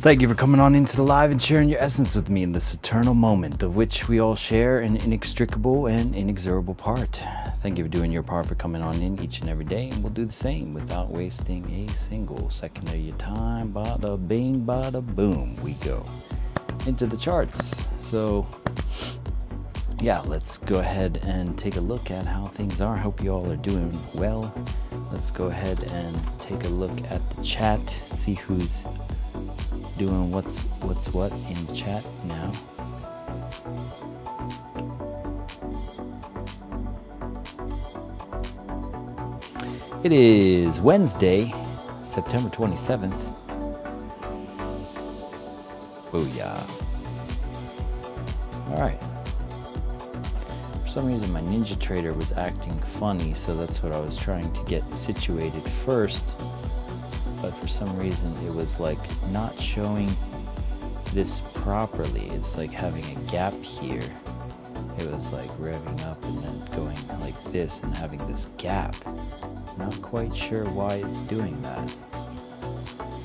Thank you for coming on into the live and sharing your essence with me in this eternal moment of which we all share an inextricable and inexorable part. Thank you for doing your part, for coming on in each and every day, and we'll do the same without wasting a single second of your time. Bada bing, bada boom, we go into the charts. So yeah, let's go ahead and take a look at how things are. I hope you all are doing well. Let's go ahead and take a look at the chat, see who's doing what's what in the chat now. It is Wednesday, September 27th. Booyah. Alright. For some reason my Ninja Trader was acting funny, so that's what I was trying to get situated first. But for some reason it was like not showing this properly. It's like having a gap here. It was like revving up and then going like this and having this gap. Not quite sure why it's doing that.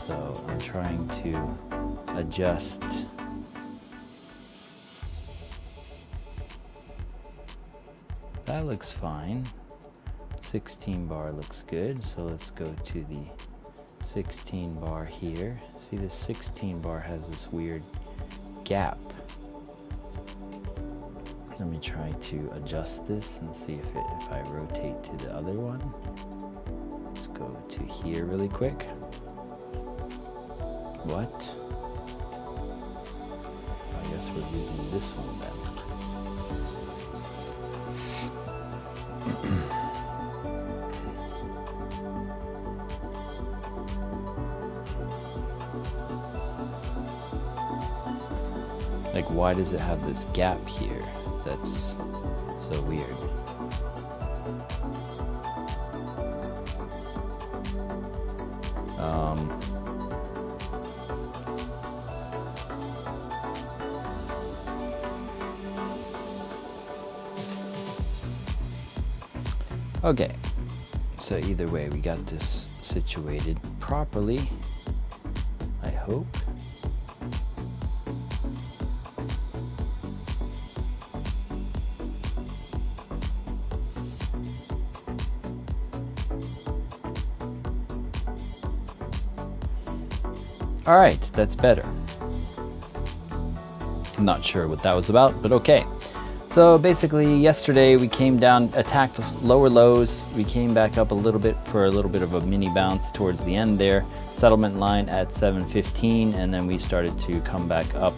So I'm trying to adjust. That looks fine. 16 bar looks good. So let's go to the 16 bar here. See, this 16 bar has this weird gap. Let me try to adjust this and see if I rotate to the other one. Let's go to here really quick. What? I guess we're using this one then. Like, why does it have this gap here? That's so weird. Okay, so either way, we got this situated properly, I hope. All right, that's better. I'm not sure what that was about, but okay. So basically yesterday we came down, attacked lower lows. We came back up a little bit for a little bit of a mini bounce towards the end there. Settlement line at 715, and then we started to come back up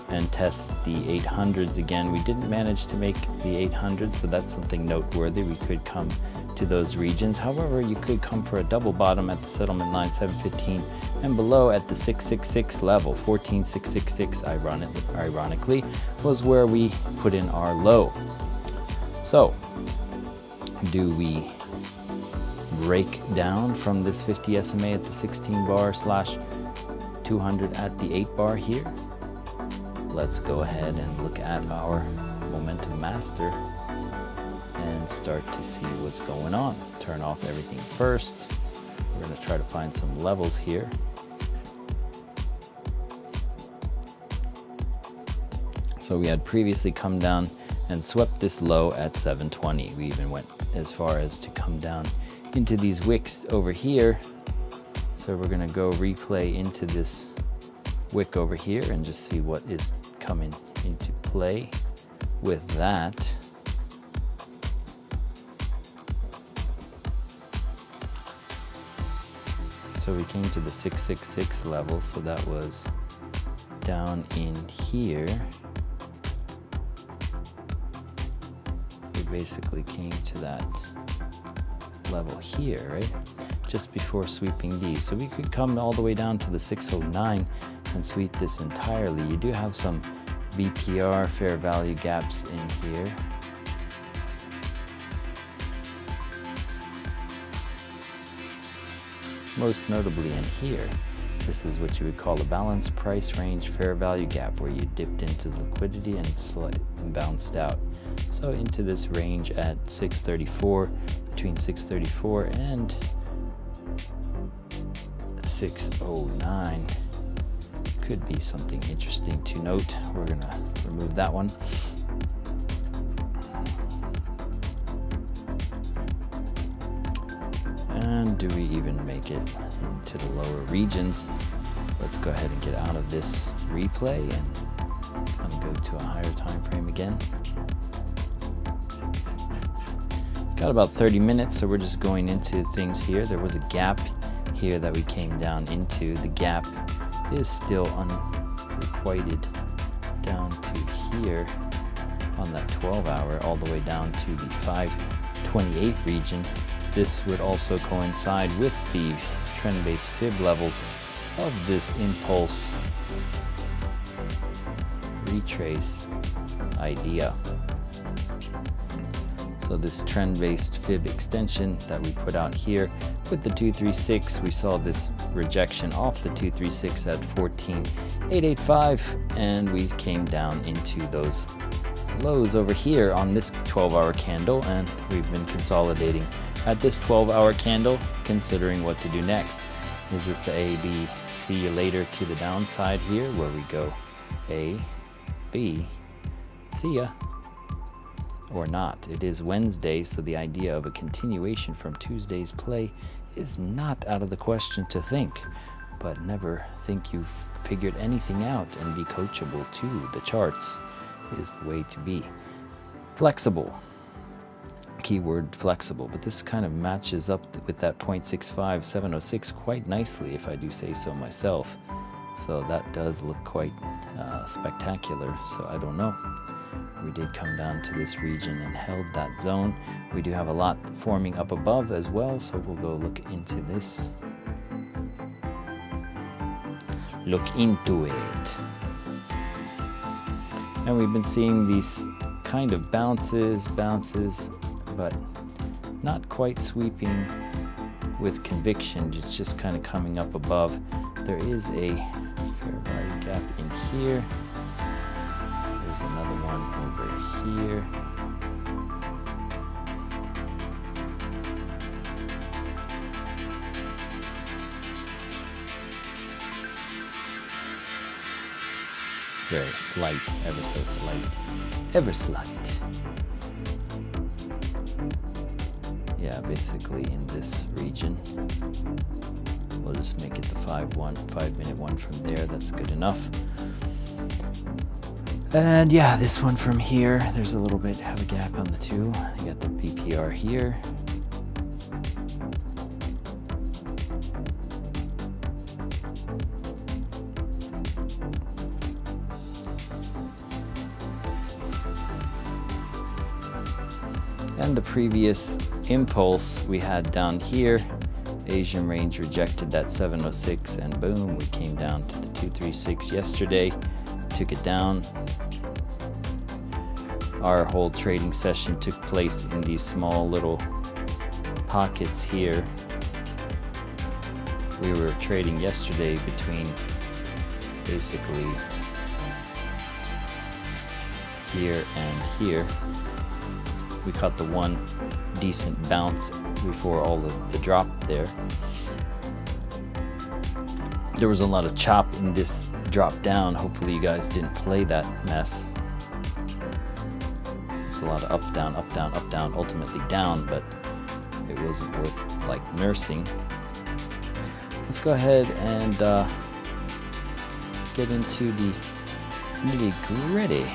and test the 800s again. We didn't manage to make the 800s, so that's something noteworthy. We could come to those regions. However, you could come for a double bottom at the settlement line 715 and below at the 666 level. 14666 ironically was where we put in our low. So do we break down from this 50 SMA at the 16 bar / 200 at the 8 bar here? Let's go ahead and look at our momentum master and start to see what's going on. Turn off everything first. We're going to try to find some levels here. So we had previously come down and swept this low at 720. We even went as far as to come down into these wicks over here. So we're going to go replay into this wick over here and just see what is coming into play with that. So we came to the 666 level, so that was down in here. We basically came to that level here, right? Just before sweeping these. So we could come all the way down to the 609 and sweep this entirely. You do have some BPR fair value gaps in here. Most notably in here, this is what you would call a balanced price range fair value gap, where you dipped into liquidity and bounced out. So into this range at 634, between 634 and 609, could be something interesting to note. We're gonna remove that one. And do we even make it into the lower regions? Let's go ahead and get out of this replay and kind of go to a higher time frame again. Got about 30 minutes, so we're just going into things here. There was a gap here that we came down into. The gap is still unrequited down to here on that 12-hour, all the way down to the 528 region. This would also coincide with the trend-based fib levels of this impulse retrace idea. So this trend-based fib extension that we put out here with the 236, we saw this rejection off the 236 at 14,885, and we came down into those lows over here on this 12-hour candle, and we've been consolidating at this 12-hour candle, considering what to do next. Is this A, B, C later to the downside here, where we go A, B, see ya, or not? It is Wednesday, so the idea of a continuation from Tuesday's play is not out of the question to think, but never think you've figured anything out, and be coachable to the charts is the way to be. Flexible, keyword flexible, but this kind of matches up with that 0.65 706 quite nicely, if I do say so myself. So that does look quite spectacular, so I don't know. We did come down to this region and held that zone. We do have a lot forming up above as well, so we'll go look into this. Look into it. And we've been seeing these kind of bounces, but not quite sweeping with conviction. It's just kind of coming up above. There is a fair value gap in here. There's another one over here. Very slight, ever so slight, ever slight. Yeah, basically in this region. We'll just make it the 5-minute one from there. That's good enough. And yeah, this one from here, there's a little bit of a gap on the two. You got the BPR here. And the previous impulse we had down here, Asian range rejected that 706, and boom, we came down to the 236 yesterday, took it down. Our whole trading session took place in these small little pockets here. We were trading yesterday between basically here and here. We caught the one decent bounce before all of the drop there. There was a lot of chop in this drop down. Hopefully you guys didn't play that mess. It's a lot of up, down, up, down, up, down, ultimately down, but it wasn't worth like nursing. Let's go ahead and get into the nitty-gritty.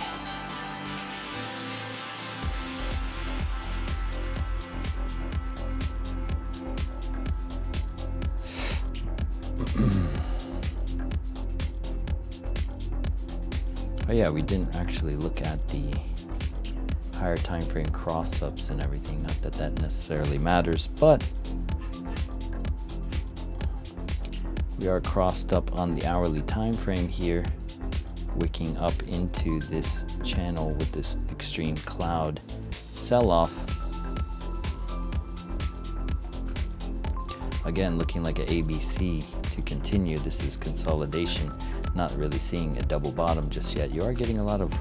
Oh yeah, we didn't actually look at the higher time frame cross-ups and everything. Not that that necessarily matters, but we are crossed up on the hourly time frame here, wicking up into this channel with this extreme cloud sell-off. Again, looking like an ABC to continue. This is consolidation. Not really seeing a double bottom just yet. You are getting a lot of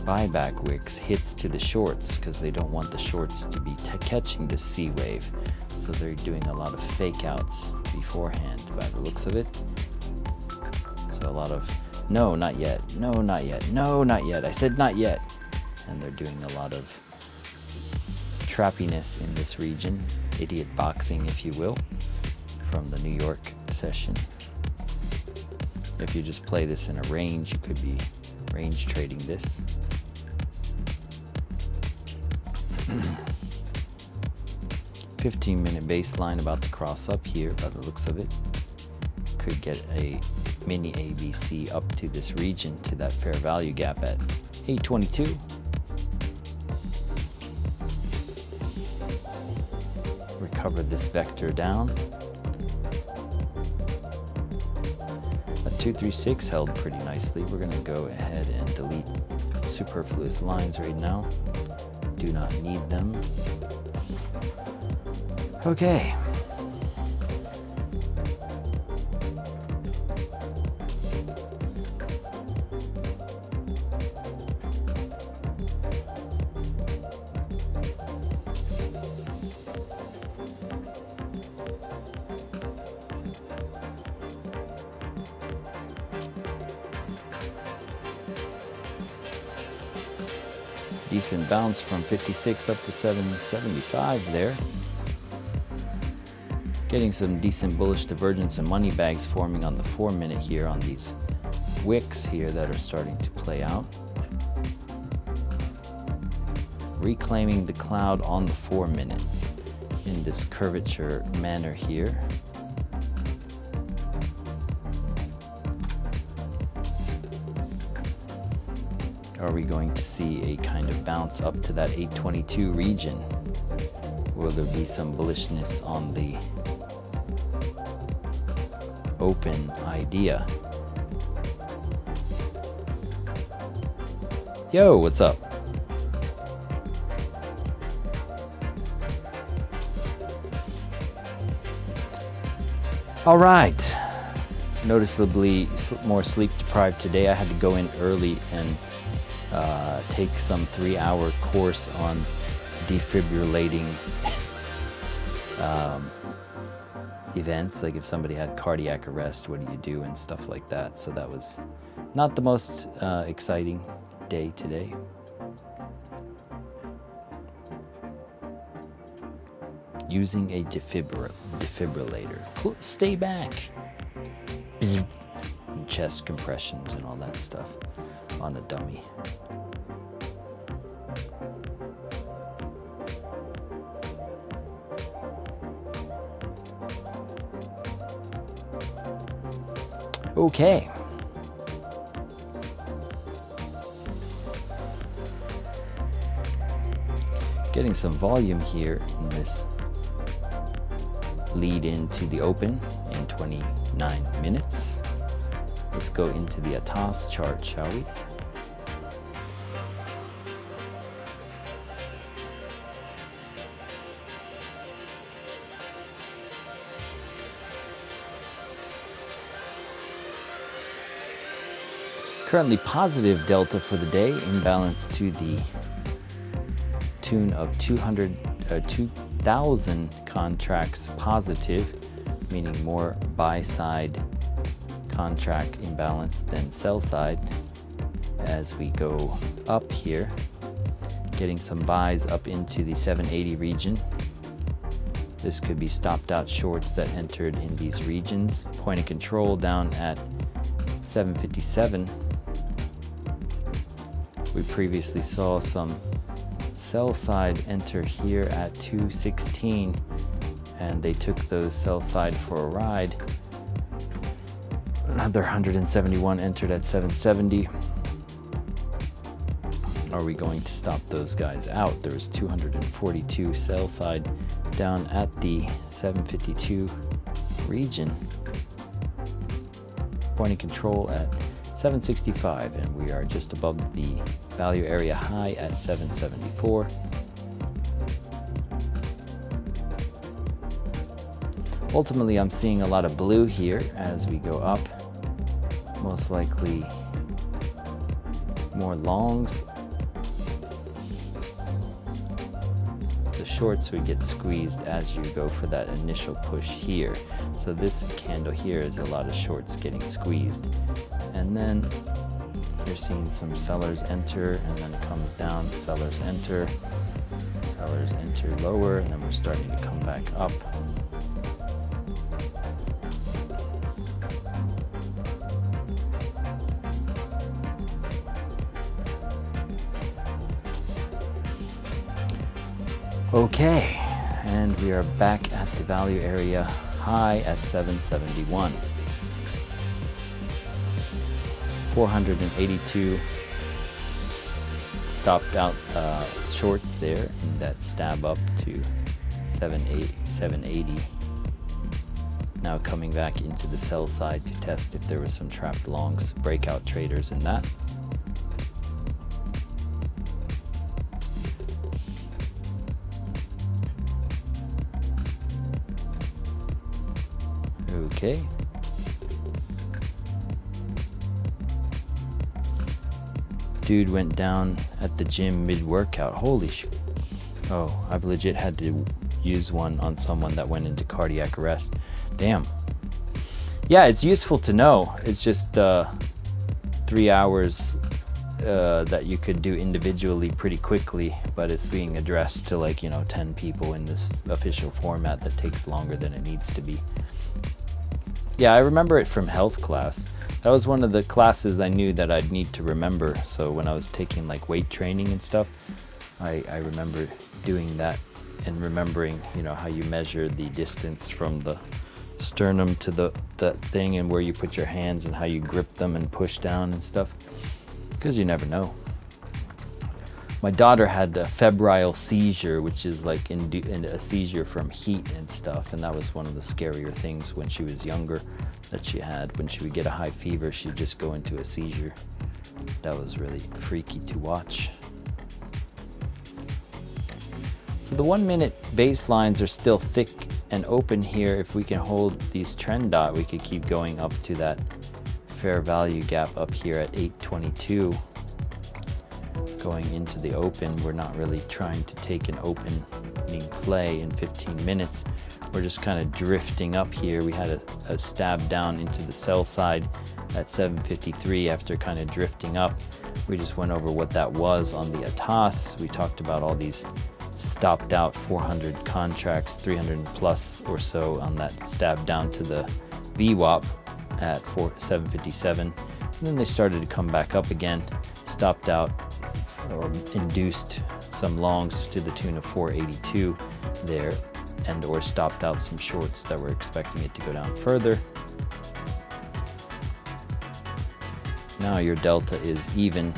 buyback wicks, hits to the shorts, because they don't want the shorts to be catching this C wave. So they're doing a lot of fake outs beforehand by the looks of it. So a lot of no, not yet, no, not yet, no, not yet, I said not yet. And they're doing a lot of trappiness in this region, idiot boxing if you will, from the New York session. If you just play this in a range, you could be range trading this. 15-minute baseline about to cross up here by the looks of it. Could get a mini ABC up to this region, to that fair value gap at 822. Recover this vector down. A 236 held pretty nicely. We're going to go ahead and delete superfluous lines right now. Do not need them. Okay. Decent bounce from 56 up to 775 there. Getting some decent bullish divergence and money bags forming on the 4-minute here on these wicks here that are starting to play out. Reclaiming the cloud on the 4-minute in this curvature manner here. Are we going to see a kind of bounce up to that 822 region? Will there be some bullishness on the open idea? Yo, what's up? All right. Noticeably more sleep deprived today. I had to go in early and take some 3-hour course on defibrillating events, like if somebody had cardiac arrest, what do you do and stuff like that. So that was not the most exciting day today. Using a defibrillator. Stay back. Chest compressions and all that stuff on a dummy. Okay. Getting some volume here in this lead into the open in 29 minutes. Let's go into the ATOS chart, shall we? Currently positive delta for the day, imbalance to the tune of 2,000 contracts positive, meaning more buy side contract imbalance than sell side. As we go up here, getting some buys up into the 780 region. This could be stopped out shorts that entered in these regions. Point of control down at 757. We previously saw some sell side enter here at 216, and they took those sell side for a ride. Another 171 entered at 770. Are we going to stop those guys out? There was 242 sell side down at the 752 region. Point of control at 765, and we are just above the value area high at 774. Ultimately, I'm seeing a lot of blue here as we go up. Most likely more longs. The shorts would get squeezed as you go for that initial push here. So this candle here is a lot of shorts getting squeezed and then you're seeing some sellers enter, and then it comes down, sellers enter lower, and then we're starting to come back up. Okay, and we are back at the value area high at 771. 482 stopped out shorts there, and that stab up to 780. Now coming back into the sell side to test if there were some trapped longs, breakout traders in that. Okay. Dude went down at the gym mid-workout. Holy shit. Oh, I've legit had to use one on someone that went into cardiac arrest. Damn. Yeah, it's useful to know. It's just 3 hours that you could do individually pretty quickly, but it's being addressed to 10 people in this official format that takes longer than it needs to be. Yeah, I remember it from health class. That was one of the classes I knew that I'd need to remember. So when I was taking weight training and stuff, I remember doing that and remembering, how you measure the distance from the sternum to the thing, and where you put your hands and how you grip them and push down and stuff, because you never know. My daughter had a febrile seizure, which is in a seizure from heat and stuff, and that was one of the scarier things when she was younger that she had. When she would get a high fever, she'd just go into a seizure. That was really freaky to watch. So the 1 minute baselines are still thick and open here. If we can hold these trend dot, we could keep going up to that fair value gap up here at 822. Going into the open, we're not really trying to take an opening play in 15 minutes. We're just kind of drifting up here. We had a stab down into the sell side at 753 after kind of drifting up. We just went over what that was on the ATAS. We talked about all these stopped out 400 contracts, 300 plus or so on that stab down to the VWAP at 757. And then they started to come back up again, stopped out or induced some longs to the tune of 482 there, and or stopped out some shorts that were expecting it to go down further. Now your delta is even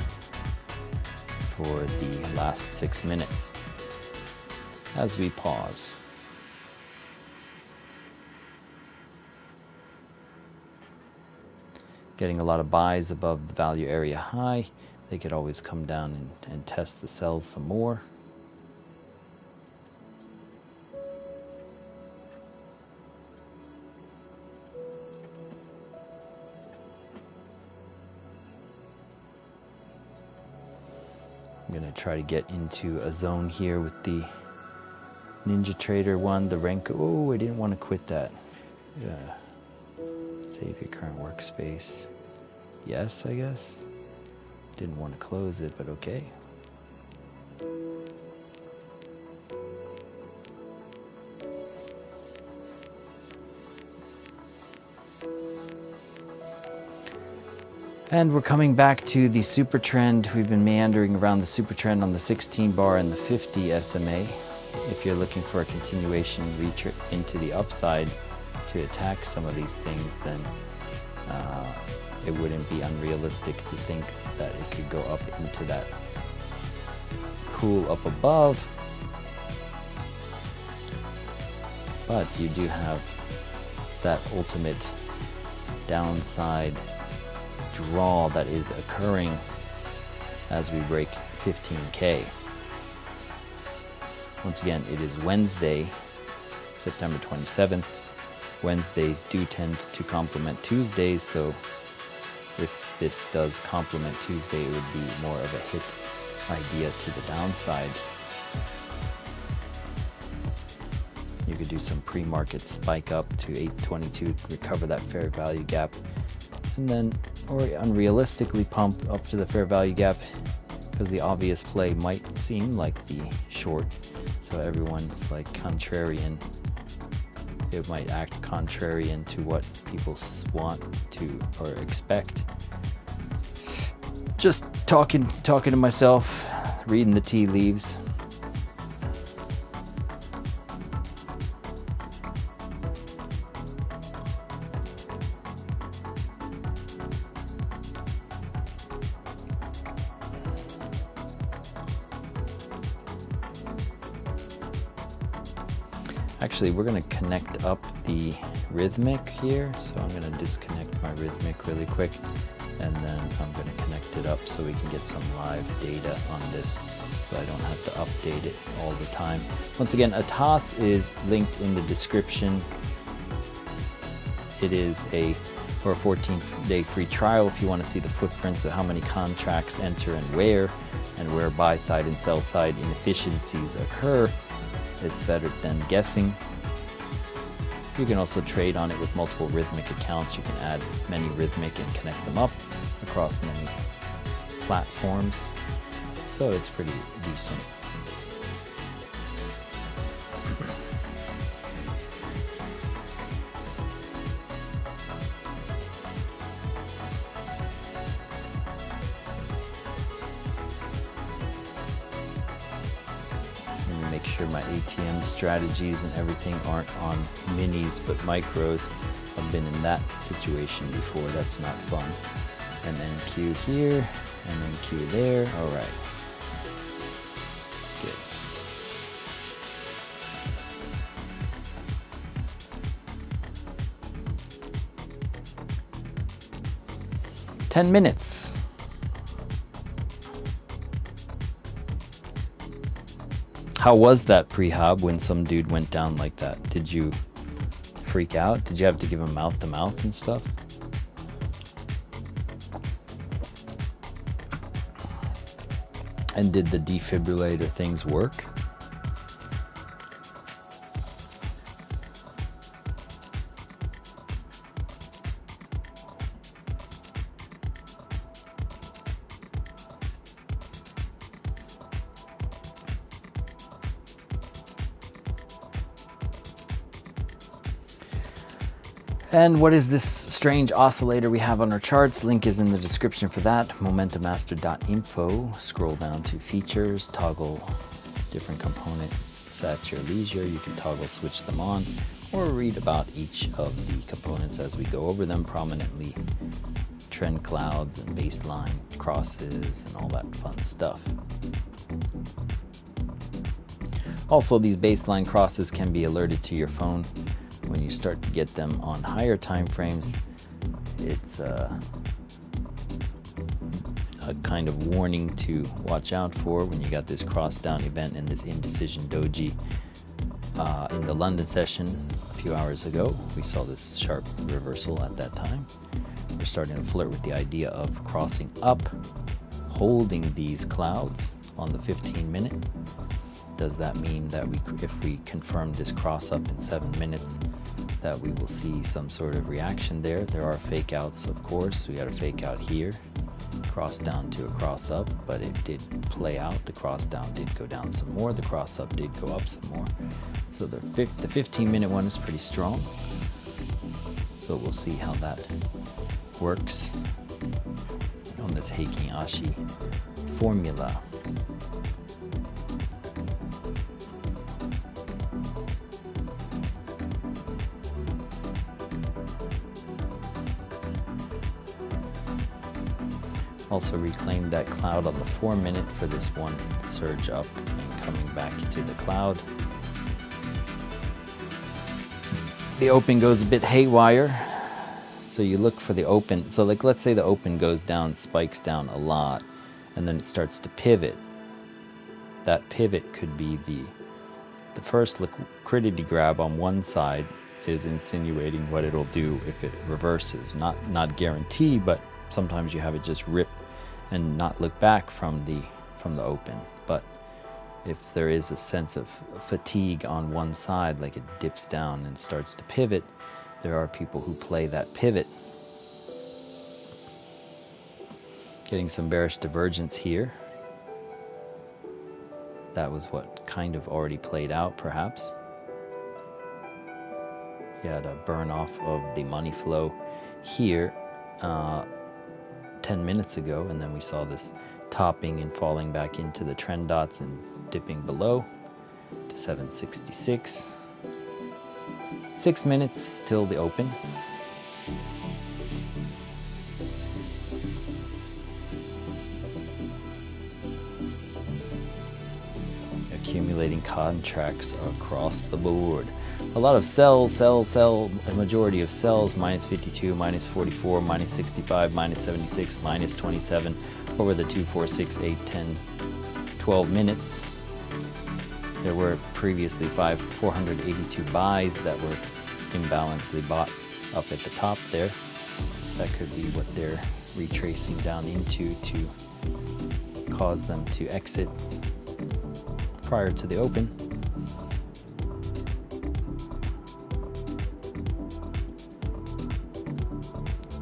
for the last 6 minutes as we pause. Getting a lot of buys above the value area high. They could always come down and test the sells some more. I'm going to try to get into a zone here with the Ninja Trader one, the rank. Oh, I didn't want to quit that. Save your current workspace. Yes, I guess. Didn't want to close it, but okay. And we're coming back to the super trend. We've been meandering around the super trend on the 16 bar and the 50 SMA. If you're looking for a continuation into the upside to attack some of these things, then it wouldn't be unrealistic to think that it could go up into that pool up above. But you do have that ultimate downside draw that is occurring as we break 15K. Once again, it is Wednesday, September 27th. Wednesdays do tend to complement Tuesdays, so if this does complement Tuesday, it would be more of a hit idea to the downside. You could do some pre-market spike up to 822 to recover that fair value gap, and then or unrealistically pump up to the fair value gap, because the obvious play might seem like the short. So everyone's like contrarian. It might act contrarian to what people want to or expect. Just talking to myself, reading the tea leaves. Actually, we're going to connect up the rhythmic here, so I'm going to disconnect my rhythmic really quick, and then I'm going to connect it up so we can get some live data on this, so I don't have to update it all the time. Once again, a toss is linked in the description. It is for a 14-day free trial if you want to see the footprints of how many contracts enter and where buy side and sell side inefficiencies occur. It's better than guessing. You can also trade on it with multiple rhythmic accounts. You can add many rhythmic and connect them up across many platforms. So it's pretty decent. Make sure my ATM strategies and everything aren't on minis but micros. I've been in that situation before. That's not fun. And then Q here, and then Q there. All right. Good. 10 minutes. How was that pre-hub when some dude went down like that? Did you freak out? Did you have to give him mouth to mouth and stuff? And did the defibrillator things work? And what is this strange oscillator we have on our charts? Link is in the description for that. Momentummaster.info. Scroll down to features, toggle different components at your leisure. You can toggle switch them on or read about each of the components as we go over them prominently. Trend clouds and baseline crosses and all that fun stuff. Also, these baseline crosses can be alerted to your phone. When you start to get them on higher time frames, it's a kind of warning to watch out for when you got this cross down event and this indecision doji. In the London session a few hours ago, we saw this sharp reversal at that time. We're starting to flirt with the idea of crossing up, holding these clouds on the 15-minute. Does that mean that if we confirm this cross up in 7 minutes, that we will see some sort of reaction there? There are fake outs, of course. We got a fake out here, cross down to a cross up, but it did play out. The cross down did go down some more. The cross up did go up some more. So the 15-minute one is pretty strong. So we'll see how that works on this Heikin Ashi formula. Also reclaimed that cloud on the 4-minute for this one surge up and coming back to the cloud. The open goes a bit haywire, so you look for the open. So like, let's say the open goes down, spikes down a lot, and then it starts to pivot. That pivot could be the first liquidity grab on one side is insinuating what it'll do if it reverses. Not guarantee, but sometimes you have it just rip and not look back from the open. But if there is a sense of fatigue on one side, like it dips down and starts to pivot, there are people who play that pivot. Getting some bearish divergence here. That was what kind of already played out, perhaps. You had a burn off of the money flow here 10 minutes ago, and then we saw this topping and falling back into the trend dots and dipping below to 766. 6 minutes till the open. Accumulating contracts across the board. A lot of sell, a majority of sells, minus 52, minus 44, minus 65, minus 76, minus 27 over the 2, 4, 6, 8, 10, 12 minutes. There were previously 482 buys that were imbalancedly bought up at the top there. That could be what they're retracing down into to cause them to exit prior to the open.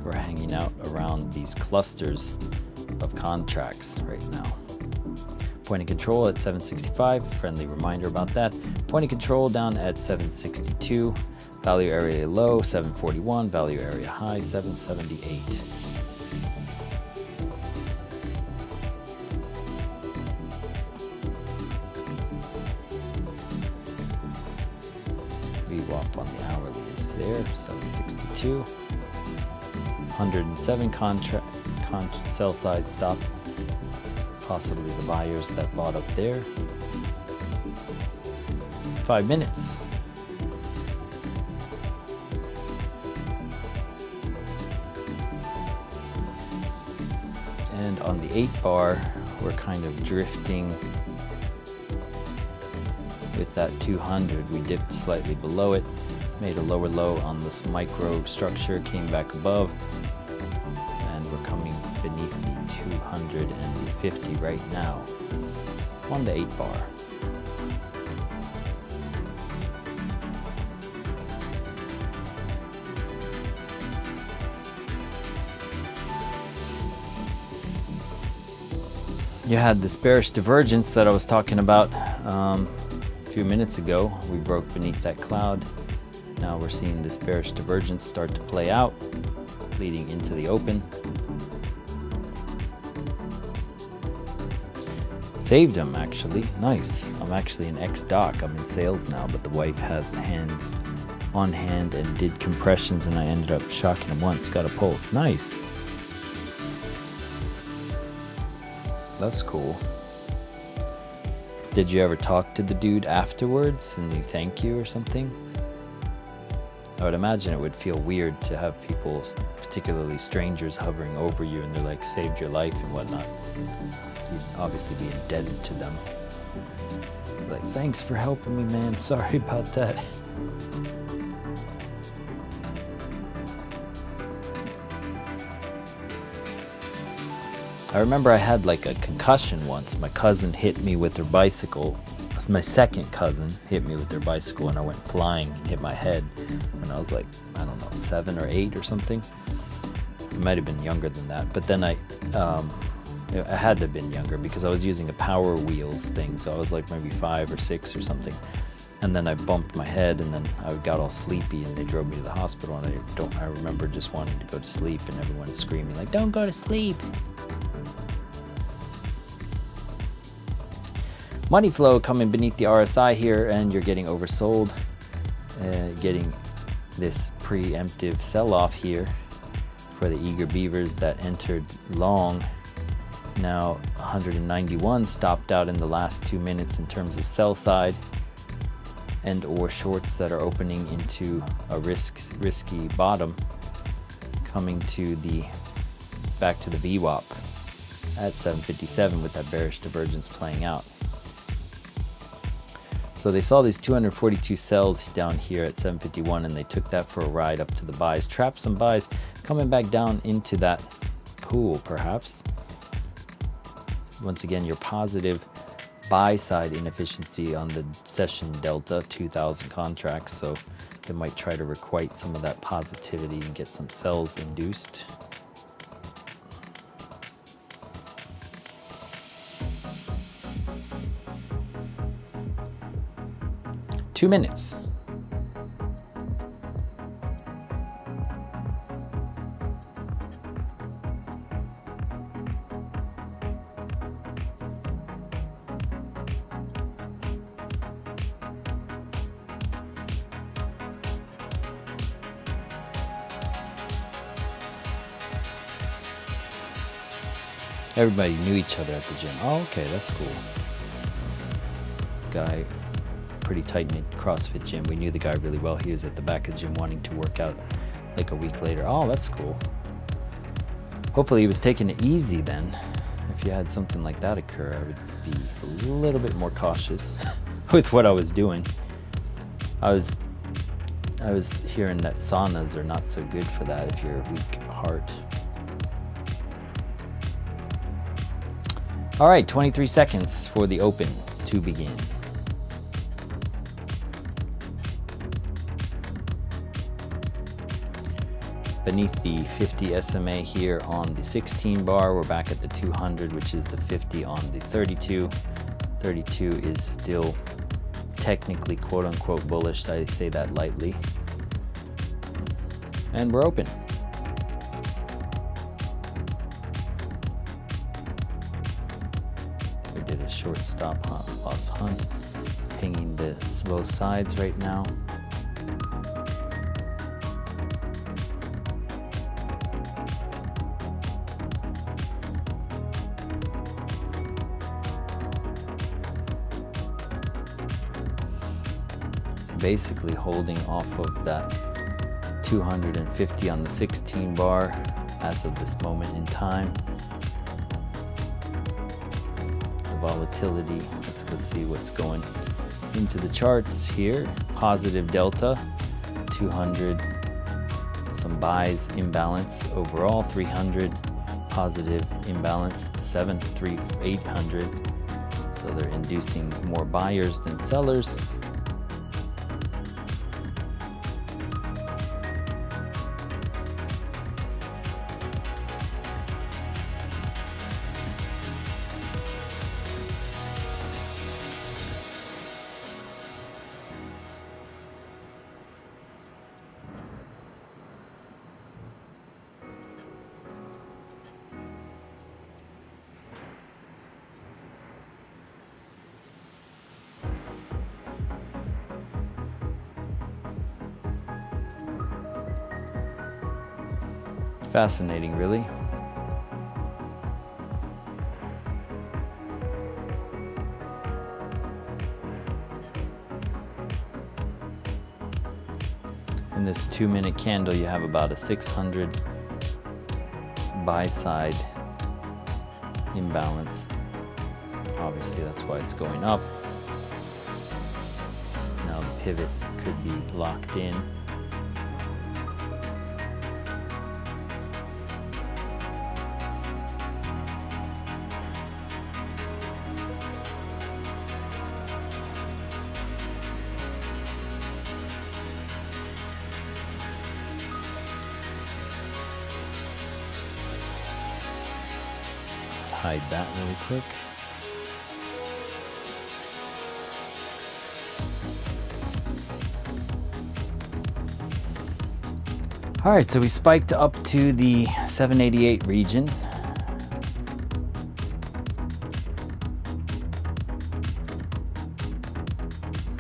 We're hanging out around these clusters of contracts right now. Point of control at 765, friendly reminder about that. Point of control down at 762, value area low 741, value area high 778. VWAP on the hourly is there, 762. 107 sell side stop, possibly the buyers that bought up there. 5 minutes. And on the 8 bar, we're kind of drifting with that 200. We dipped slightly below it, made a lower low on this micro structure, came back above, and we're coming beneath the 250 right now on the 8 bar. You had this bearish divergence that I was talking about a few minutes ago. We broke beneath that cloud. Now we're seeing this bearish divergence start to play out, leading into the open. Saved them actually, nice. I'm actually an ex-doc, I'm in sales now, but the wife has hands on hand and did compressions, and I ended up shocking him once, got a pulse, nice. That's cool. Did you ever talk to the dude afterwards and he thank you or something? I would imagine it would feel weird to have people, particularly strangers, hovering over you and they're like, saved your life and whatnot. You'd obviously be indebted to them. Like, thanks for helping me, man. Sorry about that. I remember I had like a concussion once. My cousin hit me with her bicycle. My second cousin hit me with their bicycle and I went flying and hit my head when I was like, I don't know, 7 or 8 or something. I might have been younger than that, but then I had to have been younger because I was using a Power Wheels thing, so I was like maybe 5 or 6 or something. And then I bumped my head and then I got all sleepy and they drove me to the hospital, and I remember just wanting to go to sleep and everyone screaming like, don't go to sleep. Money flow coming beneath the RSI here, and you're getting oversold, getting this preemptive sell-off here for the eager beavers that entered long. Now 191 stopped out in the last 2 minutes in terms of sell side and or shorts that are opening into a risky bottom, coming to the back to the VWAP at 757 with that bearish divergence playing out. So they saw these 242 sells down here at 751 and they took that for a ride up to the buys, trapped some buys, coming back down into that pool perhaps. Once again, your positive buy side inefficiency on the session delta, 2,000 contracts, so they might try to requite some of that positivity and get some sells induced. 2 minutes. Everybody knew each other at the gym. Oh, okay, that's cool. Guy, pretty tight-knit CrossFit gym. We knew the guy really well. He was at the back of the gym wanting to work out like a week later. Oh, that's cool. Hopefully he was taking it easy then. If you had something like that occur, I would be a little bit more cautious with what I was doing. I was hearing that saunas are not so good for that if you're a weak heart. All right, 23 seconds for the open to begin. Beneath the 50 SMA here on the 16 bar, we're back at the 200, which is the 50 on the 32. 32 is still technically quote unquote bullish, I say that lightly. And we're open. We did a short stop loss hunt, pinging the both sides right now. Basically holding off of that 250 on the 16 bar as of this moment in time. The volatility, let's go see what's going into the charts here. Positive delta, 200, some buys, imbalance overall, 300, positive imbalance, 800. So they're inducing more buyers than sellers. Fascinating, really. In this 2-minute candle, you have about a 600 buy side imbalance. Obviously, that's why it's going up. Now the pivot could be locked in. Hide that really quick. All right, so we spiked up to the 788 region.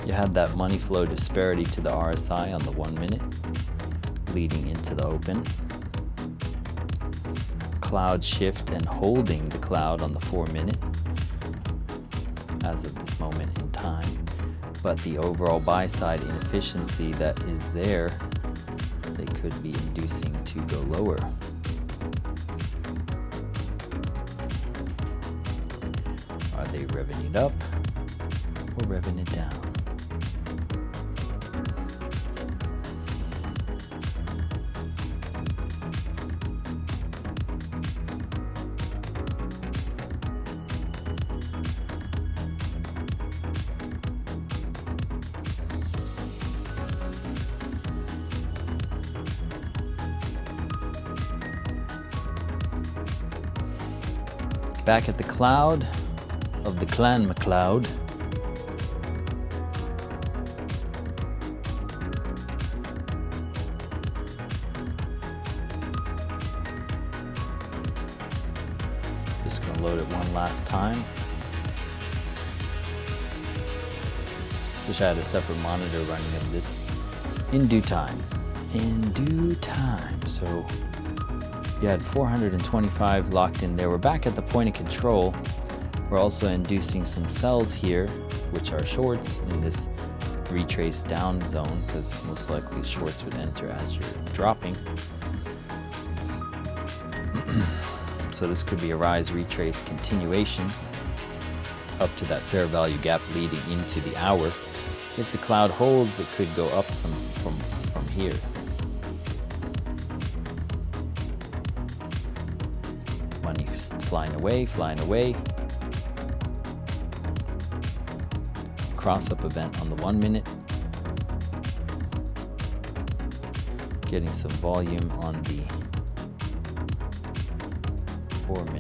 You had that money flow disparity to the RSI on the 1 minute, leading into the open. Cloud shift and holding the cloud on the 4 minute as of this moment in time, but the overall buy side inefficiency that is there, they could be inducing to go lower. Are they revving it up or revving it down? Back at the cloud of the Clan McLeod. load it one last time. Wish I had a separate monitor running of this in due time. In due time. So you had 425 locked in there. We're back at the point of control. We're also inducing some sells here, which are shorts in this retrace down zone, because most likely shorts would enter as you're dropping. So this could be a rise, retrace, continuation up to that fair value gap leading into the hour. If the cloud holds, it could go up some from here. Money flying away, flying away. Cross up event on the 1 minute. Getting some volume on the 4 minute.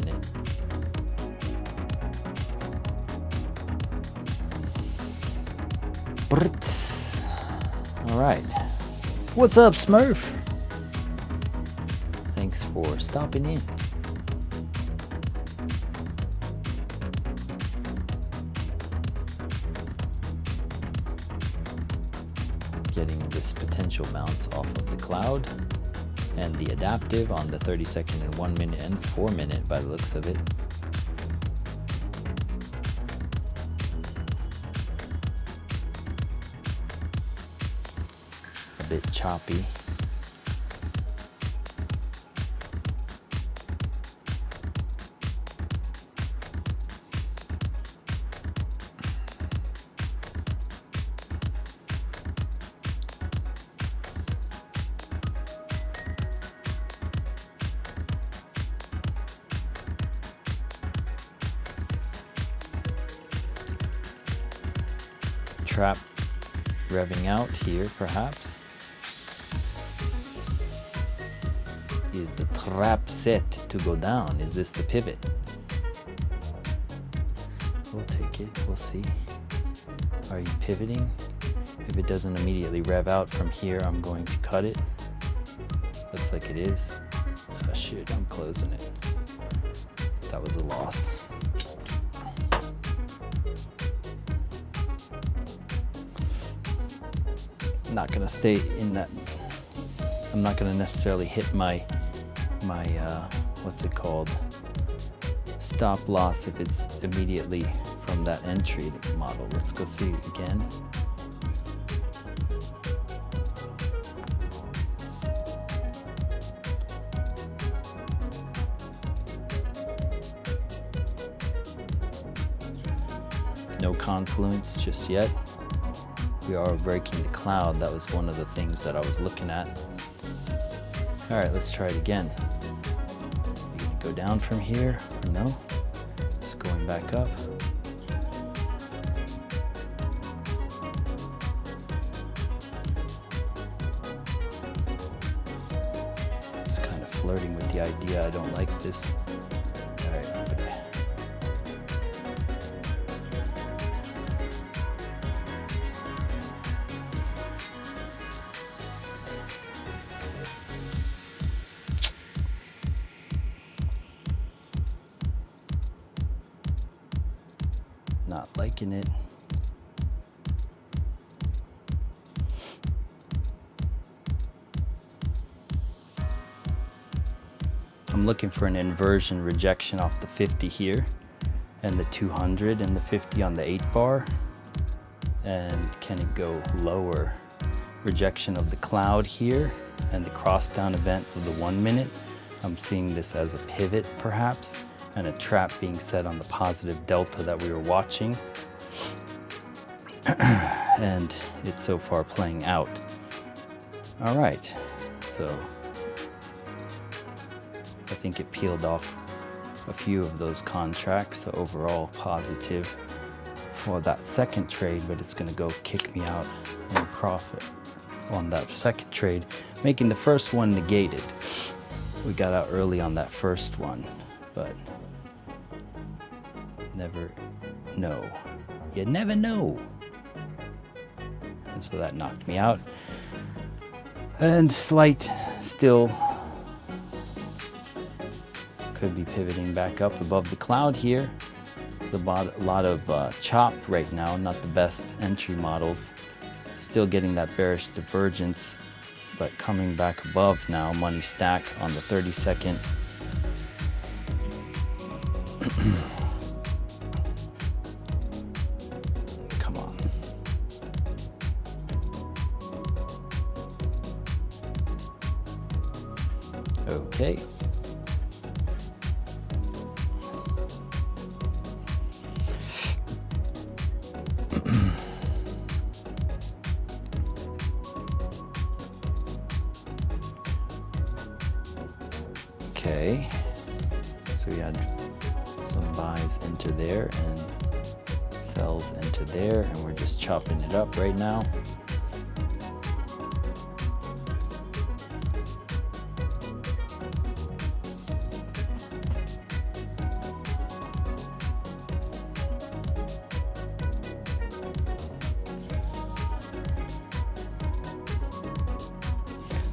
All right. What's up, Smurf? Thanks for stopping in. Getting this potential bounce off of the cloud and the adaptive on the 30-second and 1 minute and 4 minute by the looks of it. A bit choppy. Trap revving out here, perhaps. Is the trap set to go down? Is this the pivot? We'll take it, we'll see. Are you pivoting? If it doesn't immediately rev out from here, I'm going to cut it. Looks like it is. Oh shit, I'm closing it. That was a loss. Not gonna stay in that. I'm not gonna necessarily hit my what's it called, stop loss if it's immediately from that entry model. Let's go see it again. No confluence just yet. We are breaking the cloud. That was one of the things that I was looking at. All right, let's try it again. Are you gonna go down from here? No. It's going back up. It's kind of flirting with the idea. I don't like this. All right, I'm gonna not liking it. I'm looking for an inversion rejection off the 50 here and the 200 and the 50 on the 8 bar. And can it go lower? Rejection of the cloud here and the cross down event of the 1 minute. I'm seeing this as a pivot perhaps, and a trap being set on the positive delta that we were watching. And it's so far playing out. All right, so I think it peeled off a few of those contracts, so overall positive for that second trade, but it's gonna go kick me out in profit on that second trade, making the first one negated. We got out early on that first one, but never know. You never know. And so that knocked me out. And slight still Could be pivoting back up above the cloud here. It's a lot of chop right now, not the best entry models. Still getting that bearish divergence, but coming back above now. Money stack on the 30-second. Come on. Okay. Okay, so we had some buys into there and sells into there, and we're just chopping it up right now.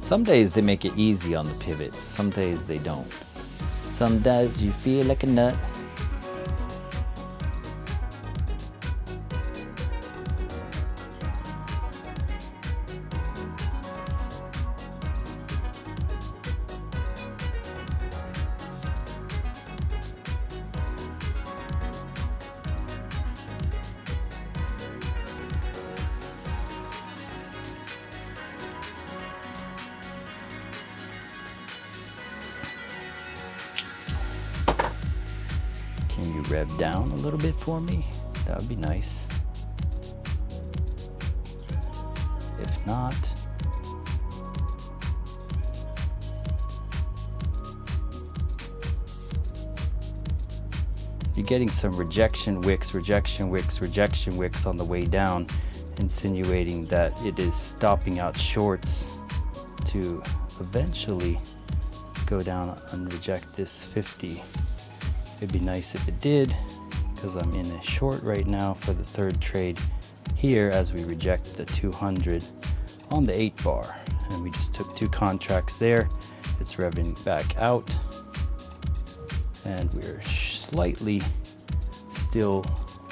Some days they make it easy on the pivots, some days they don't. Some days you feel like a nut. Can you rev down a little bit for me? That would be nice. If not, you're getting some rejection wicks on the way down, insinuating that it is stopping out shorts to eventually go down and reject this 50. It'd be nice if it did, because I'm in a short right now for the third trade here as we reject the 200 on the 8 bar. And we just took 2 contracts there. It's revving back out. And we're slightly still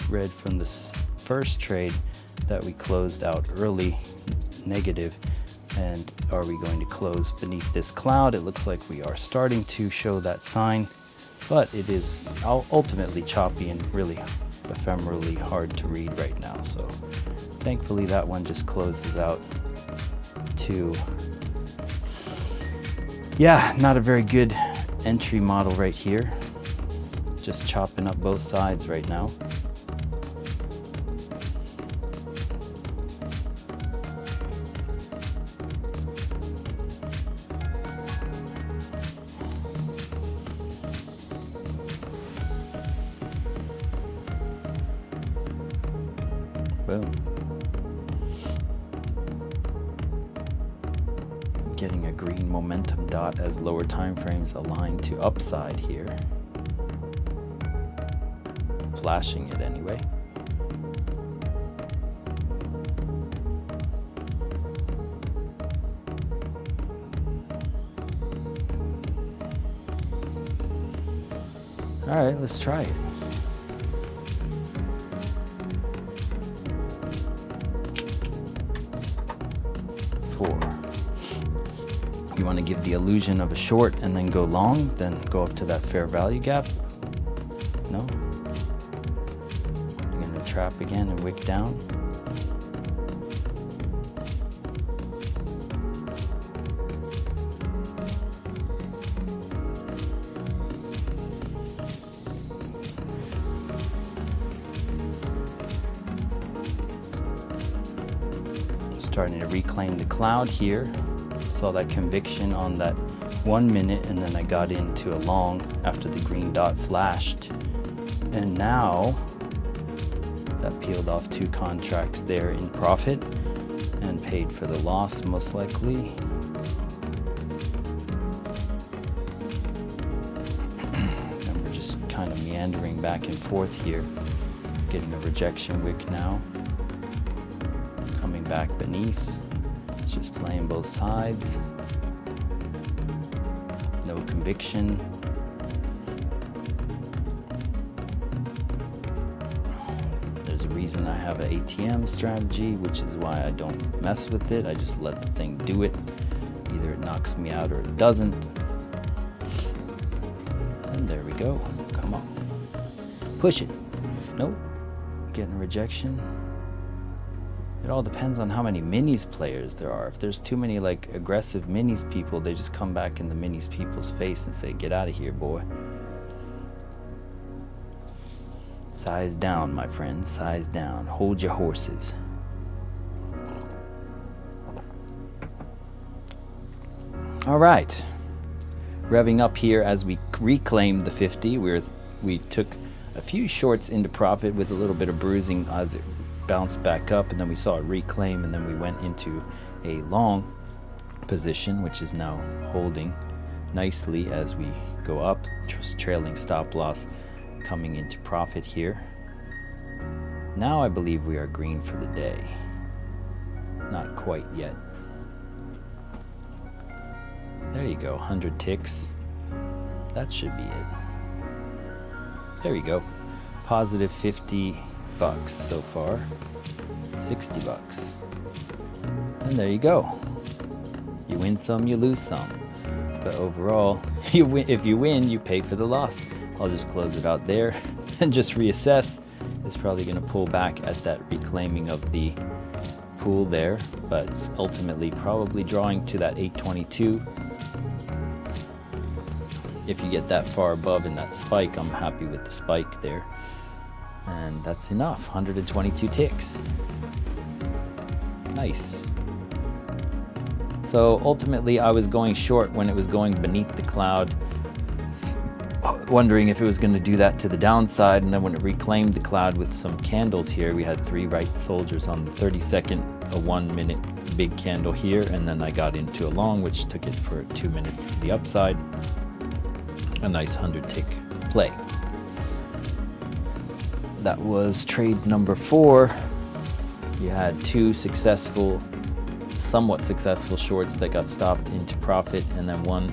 red from this first trade that we closed out early, negative. And are we going to close beneath this cloud? It looks like we are starting to show that sign. But it is ultimately choppy and really ephemerally hard to read right now. So thankfully that one just closes out to, yeah, not a very good entry model right here. Just chopping up both sides right now. Boom. Getting a green momentum dot as lower time frames align to upside here. Flashing it anyway. All right, let's try it. You want to give the illusion of a short and then go long, then go up to that fair value gap? No? You're going to trap again and wick down? Starting to reclaim the cloud here. Saw that conviction on that 1 minute, and then I got into a long after the green dot flashed, and now that peeled off 2 contracts there in profit and paid for the loss most likely. And we're just kind of meandering back and forth here, getting a rejection wick now, coming back beneath. Just playing both sides. No conviction. reason I have an ATM strategy, which is why I don't mess with it. I just let the thing do it. Either it knocks me out or it doesn't. And there we go. Come on. Push it. Nope. Getting a rejection. It all depends on how many minis players there are. If there's too many like aggressive minis people, they just come back in the minis people's face and say, get out of here, boy. Size down, my friend. Size down. Hold your horses. All right. Revving up here as we reclaim the 50. We took a few shorts into profit with a little bit of bruising as it bounced back up, and then we saw it reclaim, and then we went into a long position, which is now holding nicely as we go up. Just trailing stop loss coming into profit here. Now I believe we are green for the day. Not quite yet. There you go, 100 ticks. That should be it. There you go. Positive 50 bucks so far. 60 bucks. And there you go. You win some, you lose some. But overall, you win. If you win, you pay for the loss. I'll just close it out there and just reassess. It's probably going to pull back at that reclaiming of the pool there, but it's ultimately probably drawing to that 822. If you get that far above in that spike, I'm happy with the spike there. And that's enough. 122 ticks. Nice. So ultimately I was going short when it was going beneath the cloud, wondering if it was going to do that to the downside, and then when it reclaimed the cloud with some candles here, we had 3 right soldiers on the 30-second, a 1 minute big candle here, and then I got into a long which took it for 2 minutes to the upside. A nice 100 tick play. That was trade number 4. You had 2 successful, somewhat successful shorts that got stopped into profit, and then 1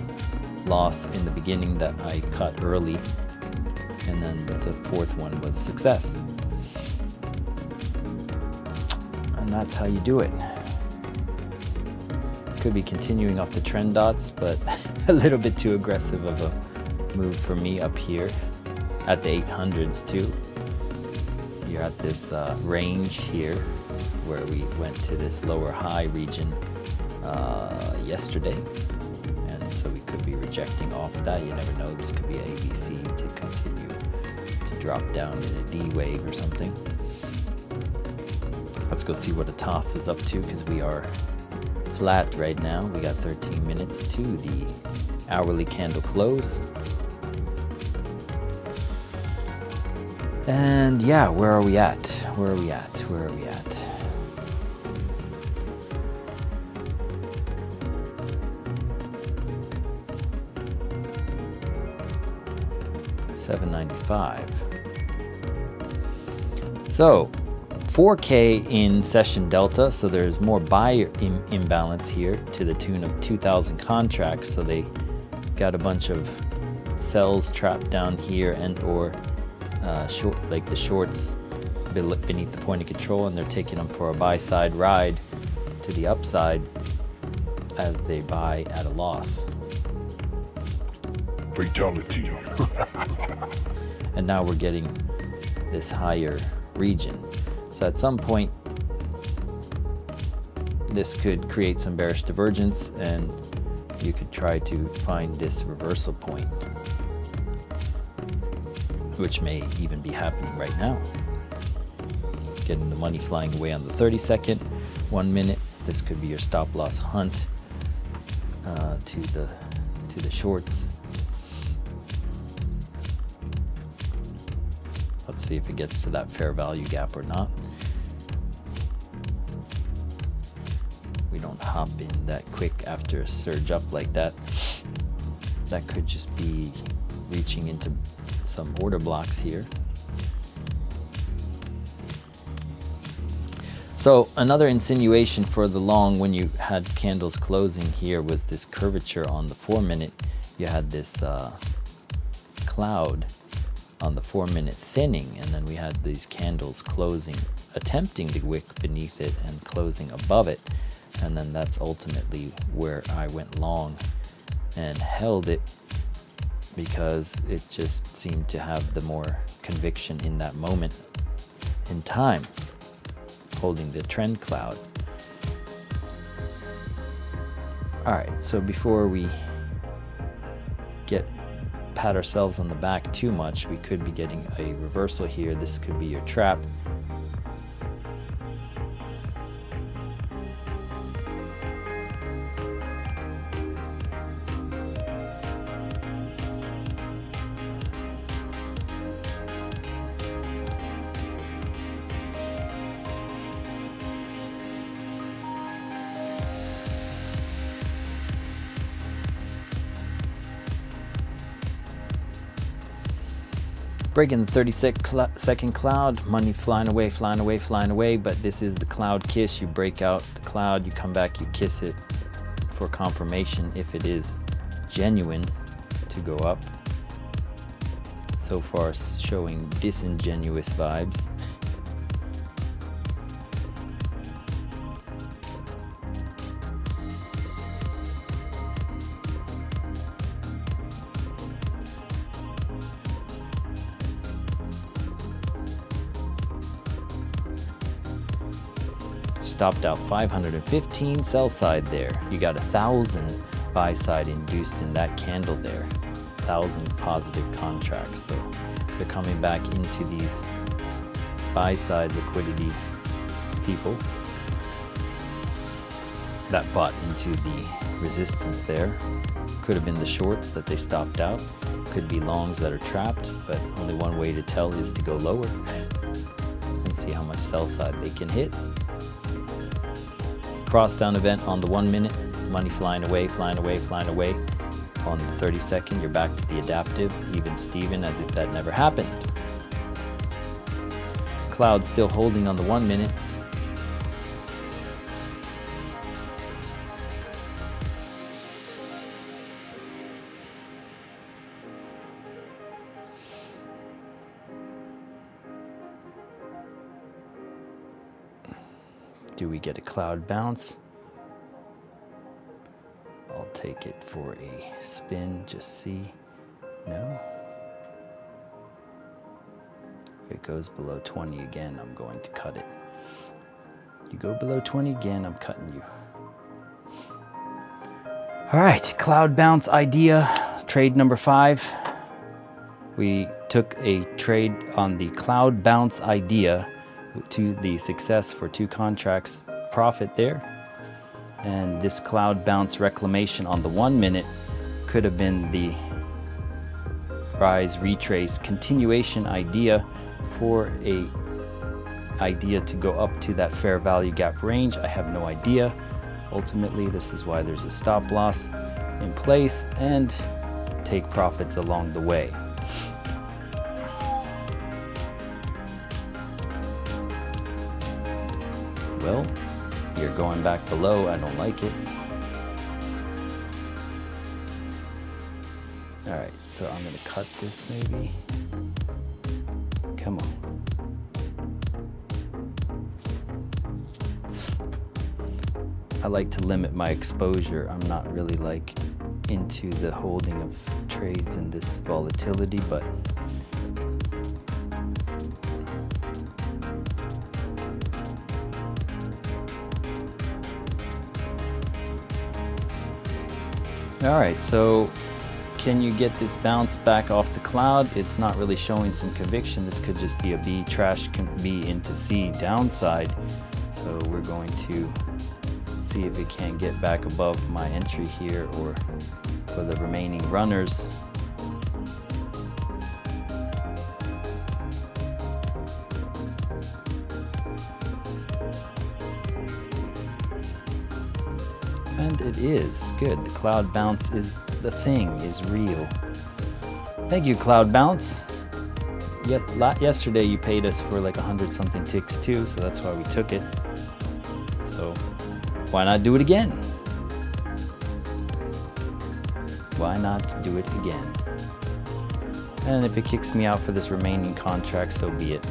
loss in the beginning that I cut early, and then the 4th one was success. And that's how you do it. Could be continuing off the trend dots, but a little bit too aggressive of a move for me up here at the 800s too. You're at this range here where we went to this lower high region yesterday, and so we could be rejecting off that. You never know, this could be ABC to continue to drop down in a D wave or something. Let's go see what a toss is up to, because we are flat right now. We got 13 minutes to the hourly candle close. And yeah, where are we at? Where are we at? Where are we at? $7.95. So 4K in session delta, so there's more buyer imbalance here to the tune of 2,000 contracts. So they got a bunch of sells trapped down here, and or short, like the shorts beneath the point of control, and they're taking them for a buy side ride to the upside as they buy at a loss. Fatality. And now we're getting this higher region. So at some point this could create some bearish divergence, and you could try to find this reversal point, which may even be happening right now. Getting the money flying away on the 30-second, 1 minute. This could be your stop loss hunt to the shorts. Let's see if it gets to that fair value gap or not. We don't hop in that quick after a surge up like that. That could just be reaching into some order blocks here. So another insinuation for the long when you had candles closing here was this curvature on the 4 minute. You had this cloud on the 4-minute thinning, and then we had these candles closing, attempting to wick beneath it and closing above it, and then that's ultimately where I went long and held it, because it just seemed to have the more conviction in that moment in time, holding the trend cloud. Alright, so before we pat ourselves on the back too much, we could be getting a reversal here. This could be your trap. Breaking the 30-second cloud, money flying away, flying away, flying away, but this is the cloud kiss. You break out the cloud, you come back, you kiss it for confirmation if it is genuine to go up. So far showing disingenuous vibes. Stopped out 515 sell side there. You got 1,000 buy side induced in that candle there. 1,000 positive contracts. So they're coming back into these buy side liquidity people that bought into the resistance there. Could have been the shorts that they stopped out. Could be longs that are trapped, but only one way to tell is to go lower and see how much sell side they can hit. Cross down event on the 1 minute, money flying away, flying away, flying away. On the 30-second, you're back to the adaptive, even Steven, as if that never happened. Cloud still holding on the 1 minute. Do we get a cloud bounce? I'll take it for a spin, just see. No. If it goes below 20 again, I'm going to cut it. You go below 20 again, I'm cutting you. All right, cloud bounce idea, trade number 5. We took a trade on the cloud bounce idea to the success for 2 contracts profit there, and this cloud bounce reclamation on the 1 minute could have been the rise retrace continuation idea for a idea to go up to that fair value gap range. I have no idea. Ultimately, this is why there's a stop loss in place and take profits along the way. Well, you're going back below. I don't like it. All right, so I'm gonna cut this maybe. Come on. I like to limit my exposure. I'm not really like into the holding of trades in this volatility, but all right, so can you get this bounce back off the cloud? It's not really showing some conviction. This could just be a B trash B into C downside. So we're going to see if it can get back above my entry here, or for the remaining runners. And it is good. The cloud bounce is the thing, is real. Thank you, cloud bounce. Yet yesterday you paid us for like 100 something ticks too, so that's why we took it. So why not do it again? Why not do it again? And if it kicks me out for this remaining contract, so be it.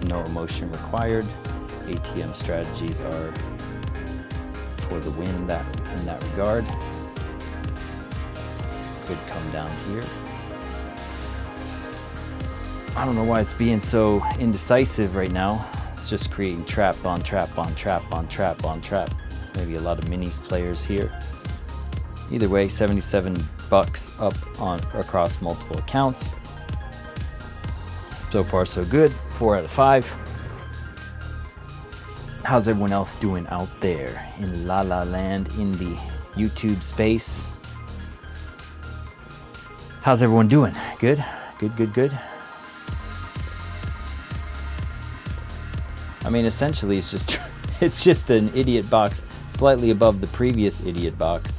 No emotion required. ATM strategies are for the win in that regard. Could come down here. I don't know why it's being so indecisive right now. It's just creating trap on trap on trap on trap on trap. Maybe a lot of minis players here. Either way, 77 bucks up on across multiple accounts. So far so good. 4 out of 5. How's everyone else doing out there in La La Land in the YouTube space? How's everyone doing? Good? Good. I mean, essentially it's just an idiot box slightly above the previous idiot box.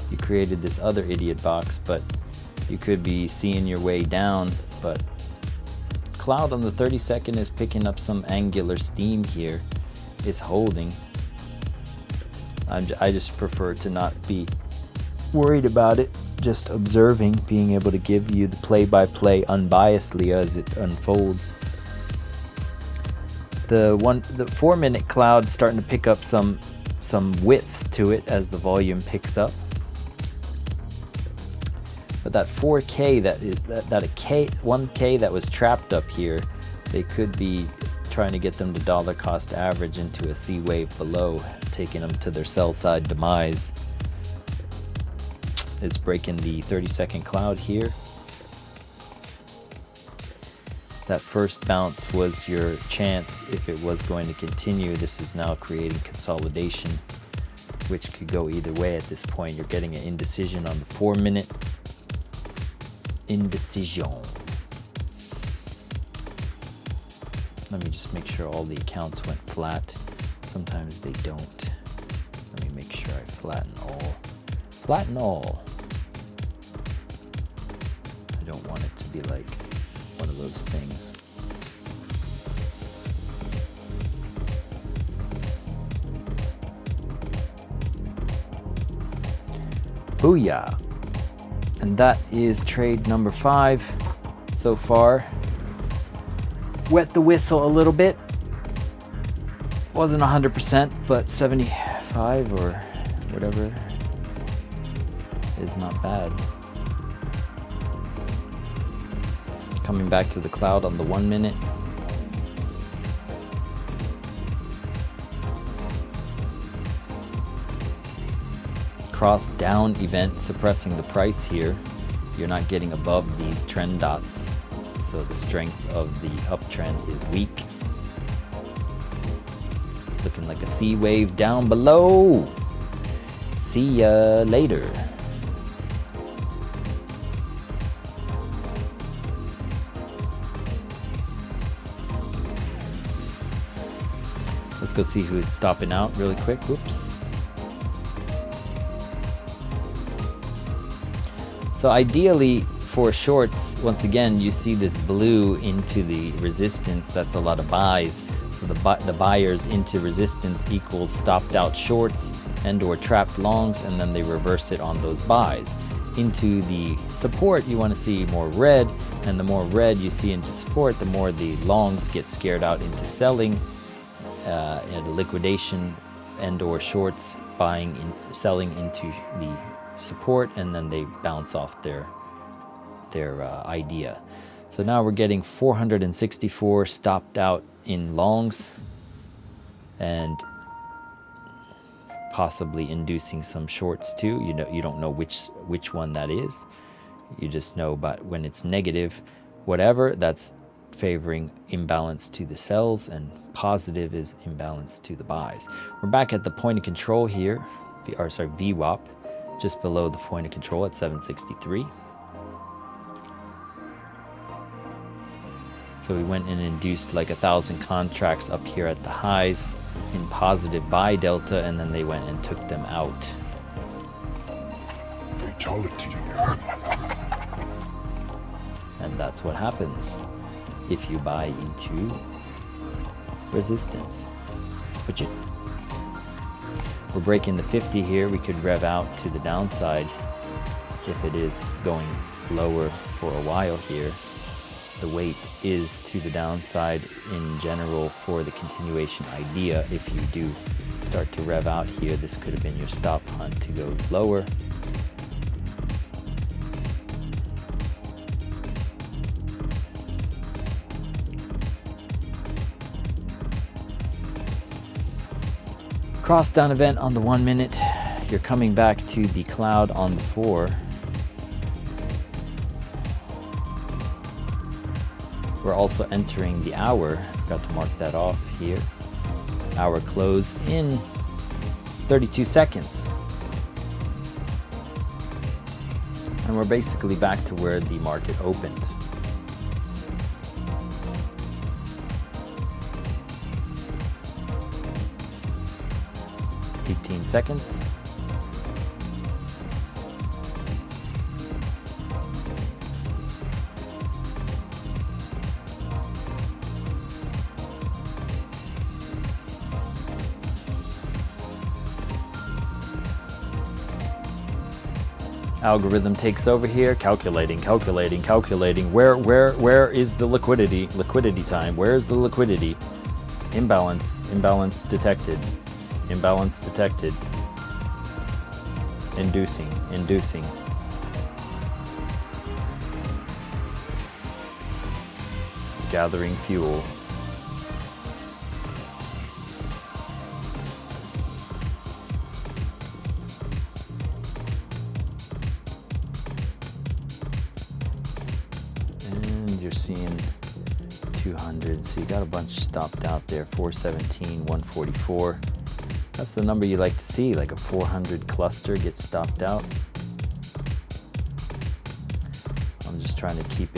You created this other idiot box, but you could be seeing your way down. But cloud on the 32nd is picking up some angular steam here. It's holding. I just prefer to not be worried about it, just observing, being able to give you the play-by-play unbiasedly as it unfolds. The 4-minute cloud starting to pick up some width to it as the volume picks up. But that 4K that 1K that was trapped up here, they could be trying to get them to dollar cost average into a C wave below, taking them to their sell side demise. It's breaking the 30-second cloud here. That first bounce was your chance if it was going to continue. This is now creating consolidation, which could go either way at this point. You're getting an indecision on the 4-minute. Indecision. Let me just make sure all the accounts went flat. Sometimes they don't. Let me make sure I flatten all. Flatten all. I don't want it to be like one of those things. Booyah! And that is trade number 5 so far. Wet the whistle a little bit. Wasn't 100%, but 75 or whatever is not bad. Coming back to the cloud on the 1 minute. Cross down event suppressing the price here. You're not getting above these trend dots, so the strength of the uptrend is weak. Looking like a C wave down below. See ya later. Let's go see who is stopping out really quick. Whoops. So ideally for shorts, once again, you see this blue into the resistance. That's a lot of buys. So the buyers into resistance equals stopped out shorts and or trapped longs, and then they reverse it on those buys. Into the support, you want to see more red, and the more red you see into support, the more the longs get scared out into selling, and liquidation and or shorts selling into the support, and then they bounce off their idea. So now we're getting 464 stopped out in longs and possibly inducing some shorts too. You don't know which one that is. You just know, but when it's negative whatever, that's favoring imbalance to the sells, and positive is imbalance to the buys. We're back at the point of control here, VWAP, just below the point of control at 763. So we went and induced like 1,000 contracts up here at the highs in positive buy delta, and then they went and took them out. Fatality. And that's what happens if you buy into resistance. We're breaking the 50 here. We could rev out to the downside if it is going lower for a while here. The weight is to the downside in general for the continuation idea. If you do start to rev out here, this could have been your stop hunt to go lower. Cross down event on the 1 minute. You're coming back to the cloud on the 4. We're also entering the hour. Forgot to mark that off here. Hour close in 32 seconds. And we're basically back to where the market opened. Seconds. Algorithm takes over here, calculating. Where is the liquidity? Liquidity time. Where is the liquidity? Imbalance detected. Imbalance detected. Inducing. Gathering fuel. And you're seeing 200, so you got a bunch stopped out there. 417, 144. That's the number you like to see, like a 400 cluster get stopped out. I'm just trying to keep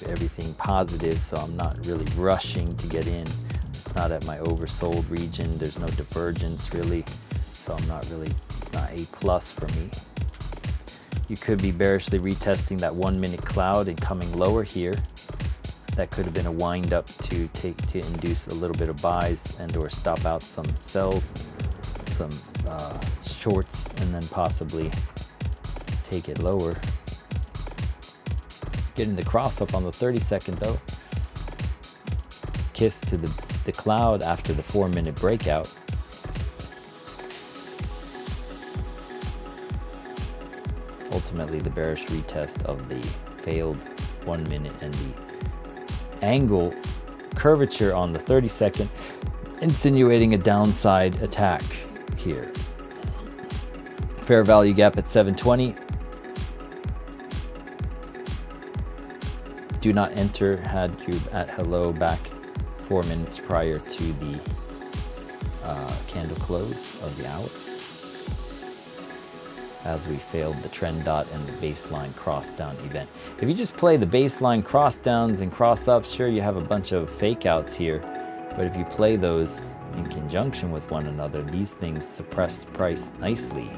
everything positive, so I'm not really rushing to get in. It's not at my oversold region. There's no divergence really, so I'm not really, it's not A plus for me. You could be bearishly retesting that 1 minute cloud and coming lower here. That could have been a wind up to induce a little bit of buys and or stop out some sells, some shorts, and then possibly take it lower. Getting the cross up on the 30-second though. Kiss to the cloud after the 4 minute breakout. Ultimately the bearish retest of the failed 1 minute and the angle curvature on the 30-second, insinuating a downside attack here. Fair value gap at 720. Do not enter had you at hello back 4 minutes prior to the candle close of the hour, as we failed the trend dot and the baseline cross down event. If you just play the baseline cross downs and cross ups, sure, you have a bunch of fake outs here, but if you play those in conjunction with one another, these things suppress the price nicely.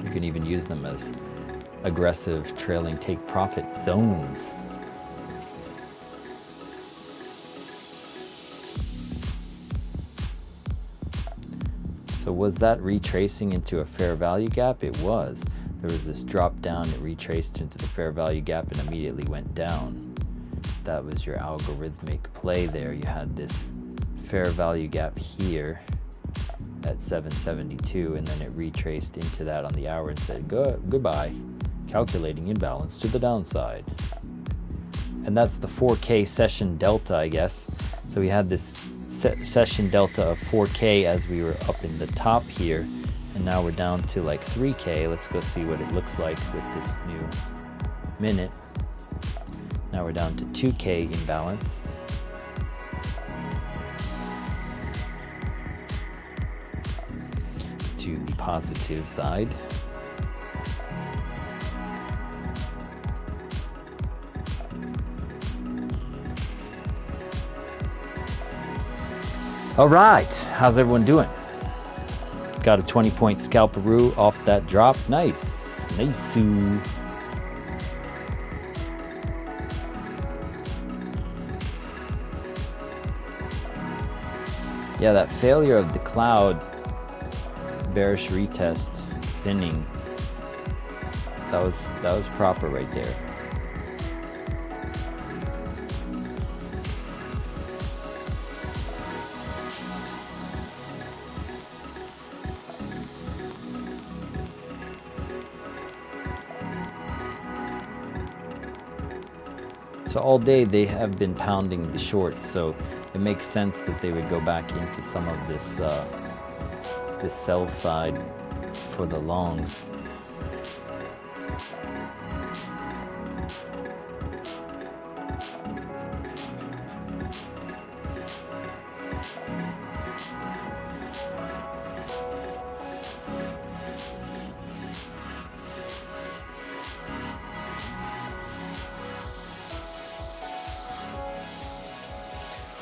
You can even use them as aggressive trailing take profit zones. So was that retracing into a fair value gap? It was. There was this drop down, it retraced into the fair value gap and immediately went down. That was your algorithmic play there. You had this fair value gap here at 772, and then it retraced into that on the hour and said goodbye, calculating imbalance to the downside. And that's the 4K session delta, I guess. So we had this session delta of 4K as we were up in the top here, and now we're down to like 3K. Let's go see what it looks like with this new minute. Now we're down to 2K imbalance. To the positive side. All right, how's everyone doing? Got a 20-point scalperoo off that drop. Nice. Yeah, that failure of the cloud bearish retest, thinning. That was proper right there. So all day they have been pounding the shorts, so it makes sense that they would go back into some of this this sell side for the longs.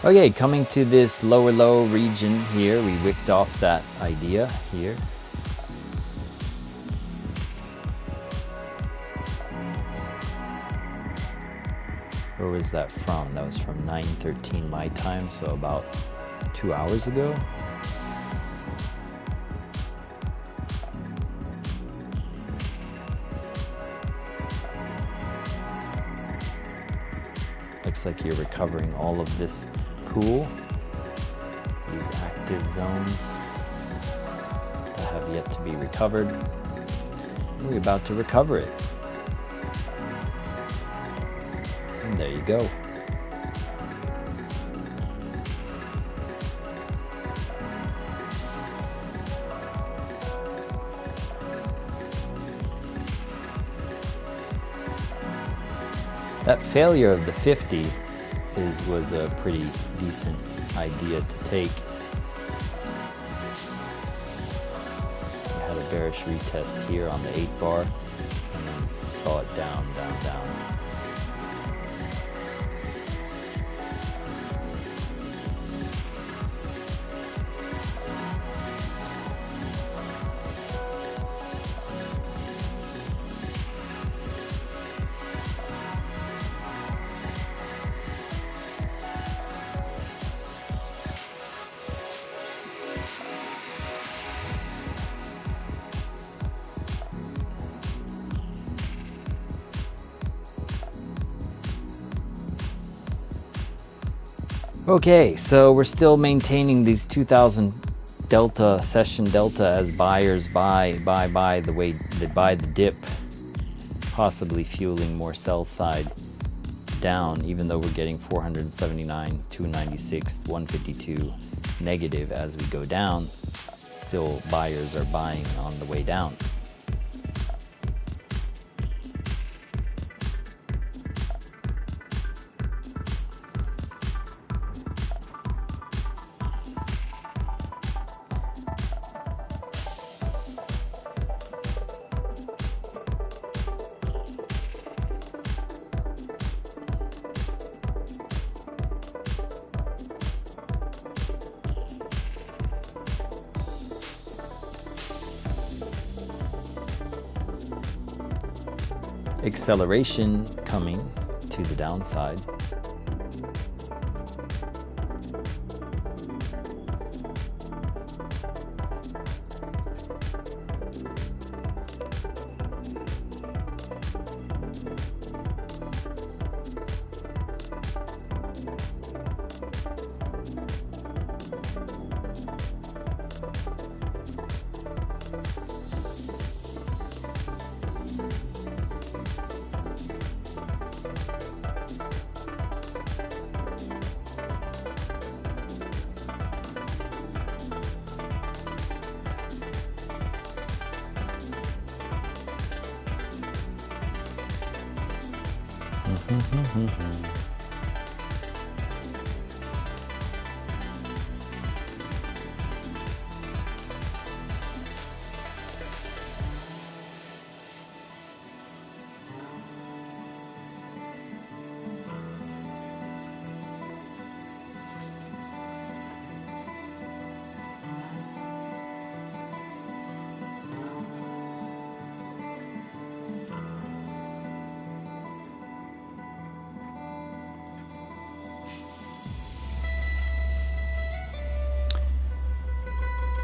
Okay, coming to this lower low region here, we wicked off that idea here. Where was that from? That was from 9:13 my time, so about 2 hours ago. Looks like you're recovering all of this pool, these active zones that have yet to be recovered. We're about to recover it. And there you go. That failure of the 50 was a pretty decent idea to take. We had a bearish retest here on the 8 bar and then saw it down, down, down. Okay, so we're still maintaining these 2000 delta, session delta, as buyers buy the way they buy the dip, possibly fueling more sell side down, even though we're getting 479, 296, 152 negative as we go down. Still buyers are buying on the way down. Acceleration coming to the downside.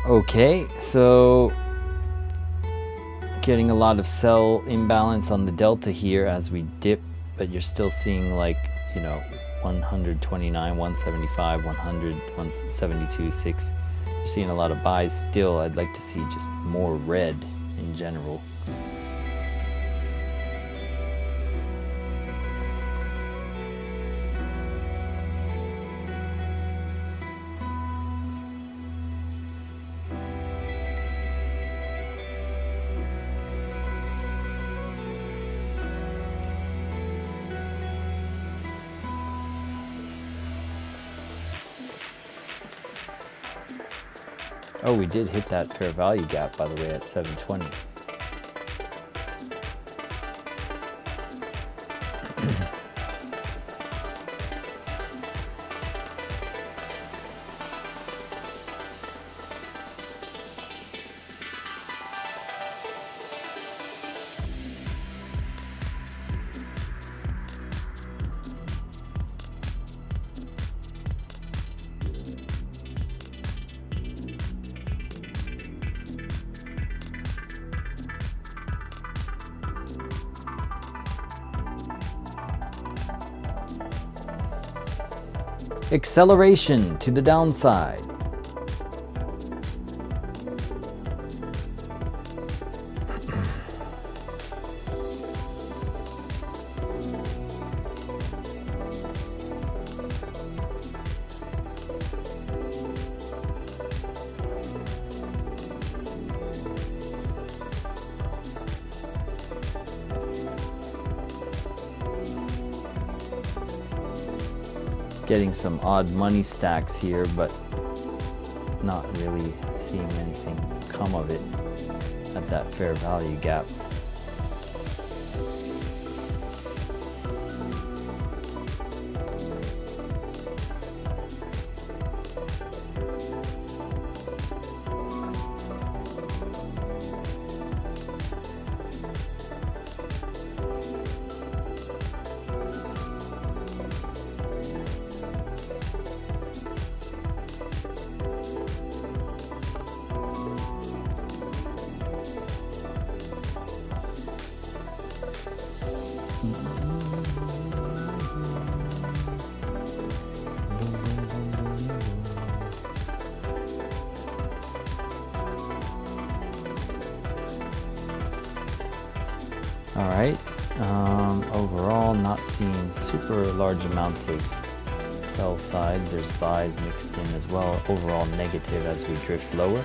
Okay, so getting a lot of sell imbalance on the delta here as we dip, but you're still seeing, like, you know, 129, 175, 100, 172, 6. You're seeing a lot of buys still. I'd like to see just more red in general. Oh, we did hit that fair value gap, by the way, at 720. Acceleration to the downside. Getting some odd money stacks here, but not really seeing anything come of it at that fair value gap. All right, overall not seeing super large amounts of sell side. There's buys mixed in as well. Overall negative as we drift lower.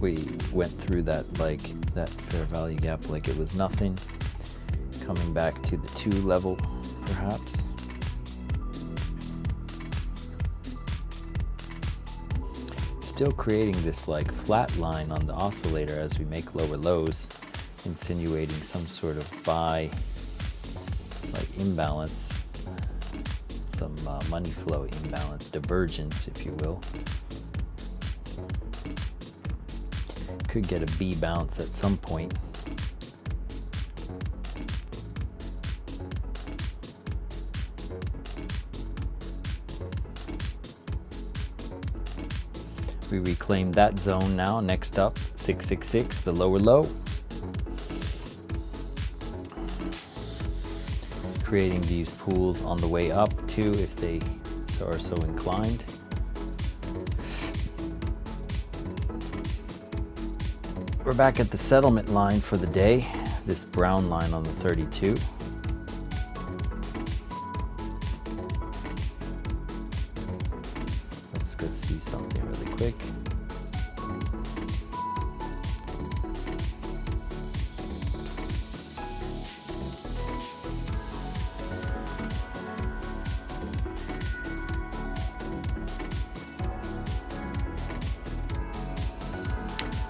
We went through that fair value gap like it was nothing, coming back to the 2 level perhaps. Still creating this like flat line on the oscillator as we make lower lows, insinuating some sort of buy like imbalance, some money flow imbalance, divergence if you will. Could get a B bounce at some point. We reclaim that zone now. Next up, 666, the lower low. Creating these pools on the way up too if they are so inclined. We're back at the settlement line for the day, this brown line on the 32. Let's go see something really quick.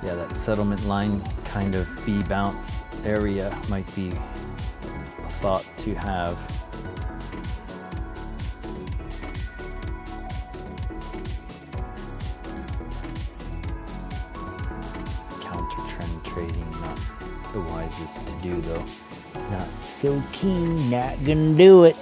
Yeah, that settlement line kind of B bounce area might be a thought to have. chooses to do though. Not so keen, not gonna do it.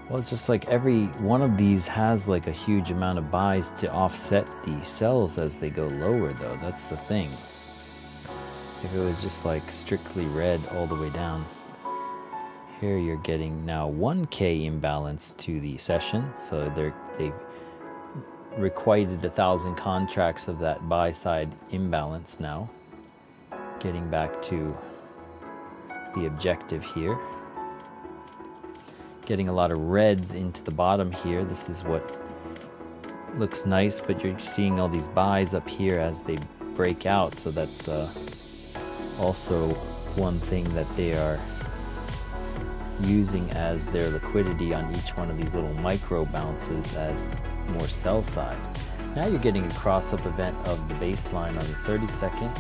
Well, it's just like every one of these has like a huge amount of buys to offset the sells as they go lower though. That's the thing. If it was just like strictly red all the way down. Here you're getting now 1K imbalance to the session. So they've requited 1,000 contracts of that buy side imbalance now. Getting back to the objective here. Getting a lot of reds into the bottom here. This is what looks nice, but you're seeing all these buys up here as they break out. So that's also one thing that they are using as their liquidity on each one of these little micro bounces as more sell side. Now you're getting a cross up event of the baseline on the 30-second.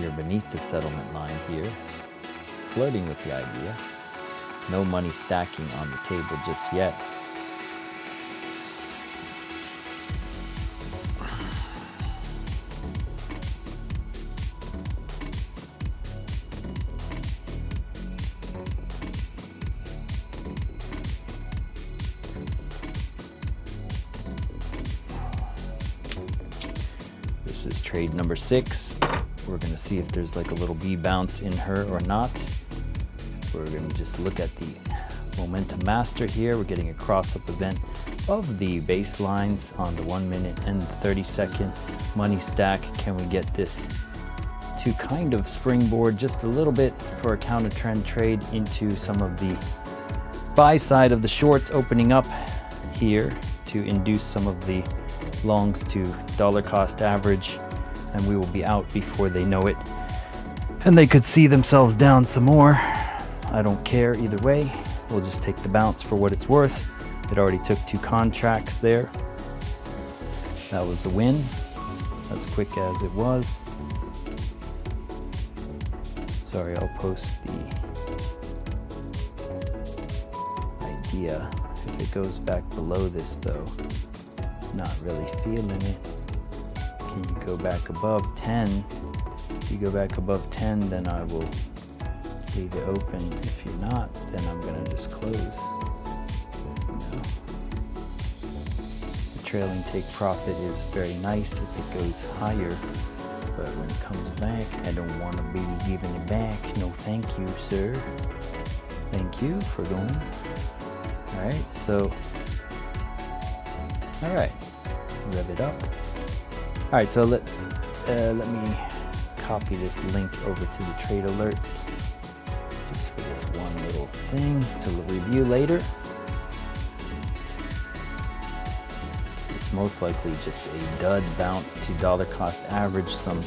You're beneath the settlement line here, flirting with the idea. No money stacking on the table just yet. This is trade number 6. We're going to see if there's like a little B bounce in her or not. We're going to just look at the momentum master here. We're getting a cross up event of the baselines on the 1 minute and the 30-second money stack. Can we get this to kind of springboard just a little bit for a counter trend trade into some of the buy side of the shorts opening up here to induce some of the longs to dollar cost average, and we will be out before they know it, and they could see themselves down some more. I don't care either way. We'll just take the bounce for what it's worth. It already took 2 contracts there. That was the win, as quick as it was. Sorry, I'll post the idea. If it goes back below this though, not really feeling it. Can you go back above 10? If you go back above 10, then I will leave it open. If you're not, then I'm going to just close. No. The trailing take profit is very nice if it goes higher, but when it comes back, I don't want to be giving it back. No, thank you, sir. Thank you for going. All right, so, all right, rev it up. All right, so let me copy this link over to the trade alerts just for this one little thing to review later. It's most likely just a dud bounce to dollar cost average, some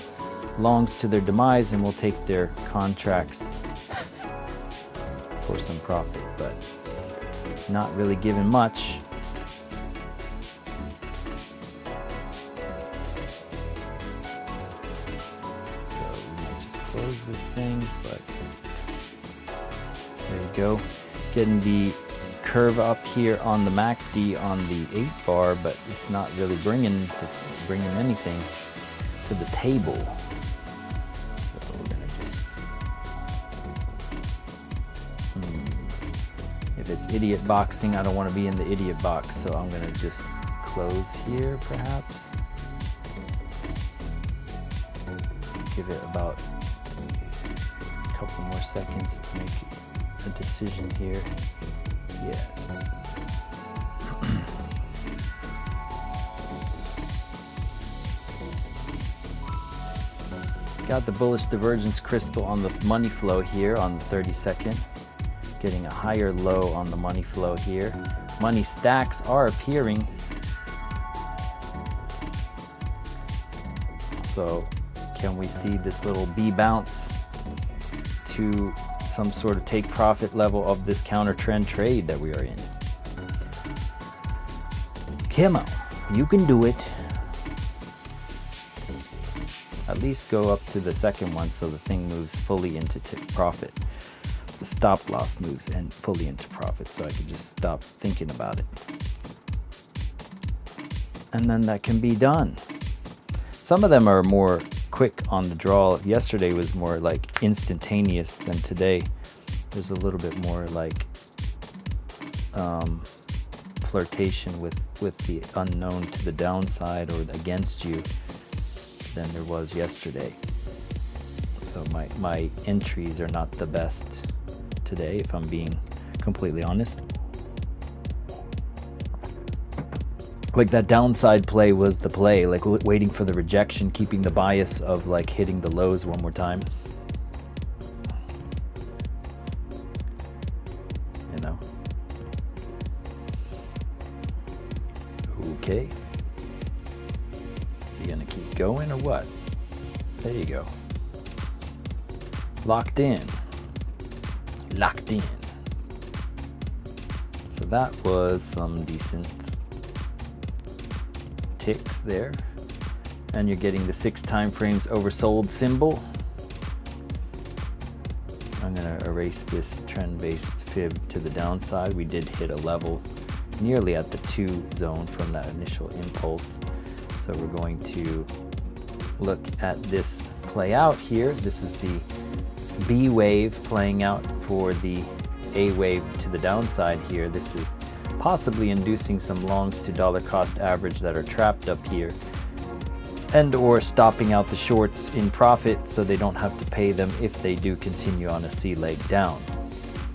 longs to their demise, and we'll take their contracts for some profit, but not really giving much. Close this thing, but there you go. Getting the curve up here on the MACD on the 8 bar, but it's not really bringing anything to the table. So we're gonna just if it's idiot boxing, I don't want to be in the idiot box, so I'm gonna just close here perhaps. Give it about couple more seconds to make a decision here. Yeah. Got the bullish divergence crystal on the money flow here on the 30-second. Getting a higher low on the money flow here. Money stacks are appearing. So can we see this little B bounce to some sort of take profit level of this counter trend trade that we are in. Come on, you can do it. At least go up to the second one so the thing moves fully into profit. The stop loss moves and fully into profit, so I can just stop thinking about it. And then that can be done. Some of them are more quick on the draw. Yesterday was more like instantaneous than today. There's a little bit more like flirtation with the unknown to the downside or against you than there was yesterday. So my entries are not the best today, if I'm being completely honest. Like that downside play was the play, like waiting for the rejection, keeping the bias of like hitting the lows one more time. You know? Okay. You gonna keep going or what? There you go. Locked in. Locked in. So that was some decent ticks there, and you're getting the 6 time frames oversold symbol. I'm going to erase this trend-based fib to the downside. We did hit a level nearly at the 2 zone from that initial impulse, so we're going to look at this play out here. This is the B wave playing out for the A wave to the downside here. This is possibly inducing some longs to dollar cost average that are trapped up here, and or stopping out the shorts in profit so they don't have to pay them if they do continue on a C leg down.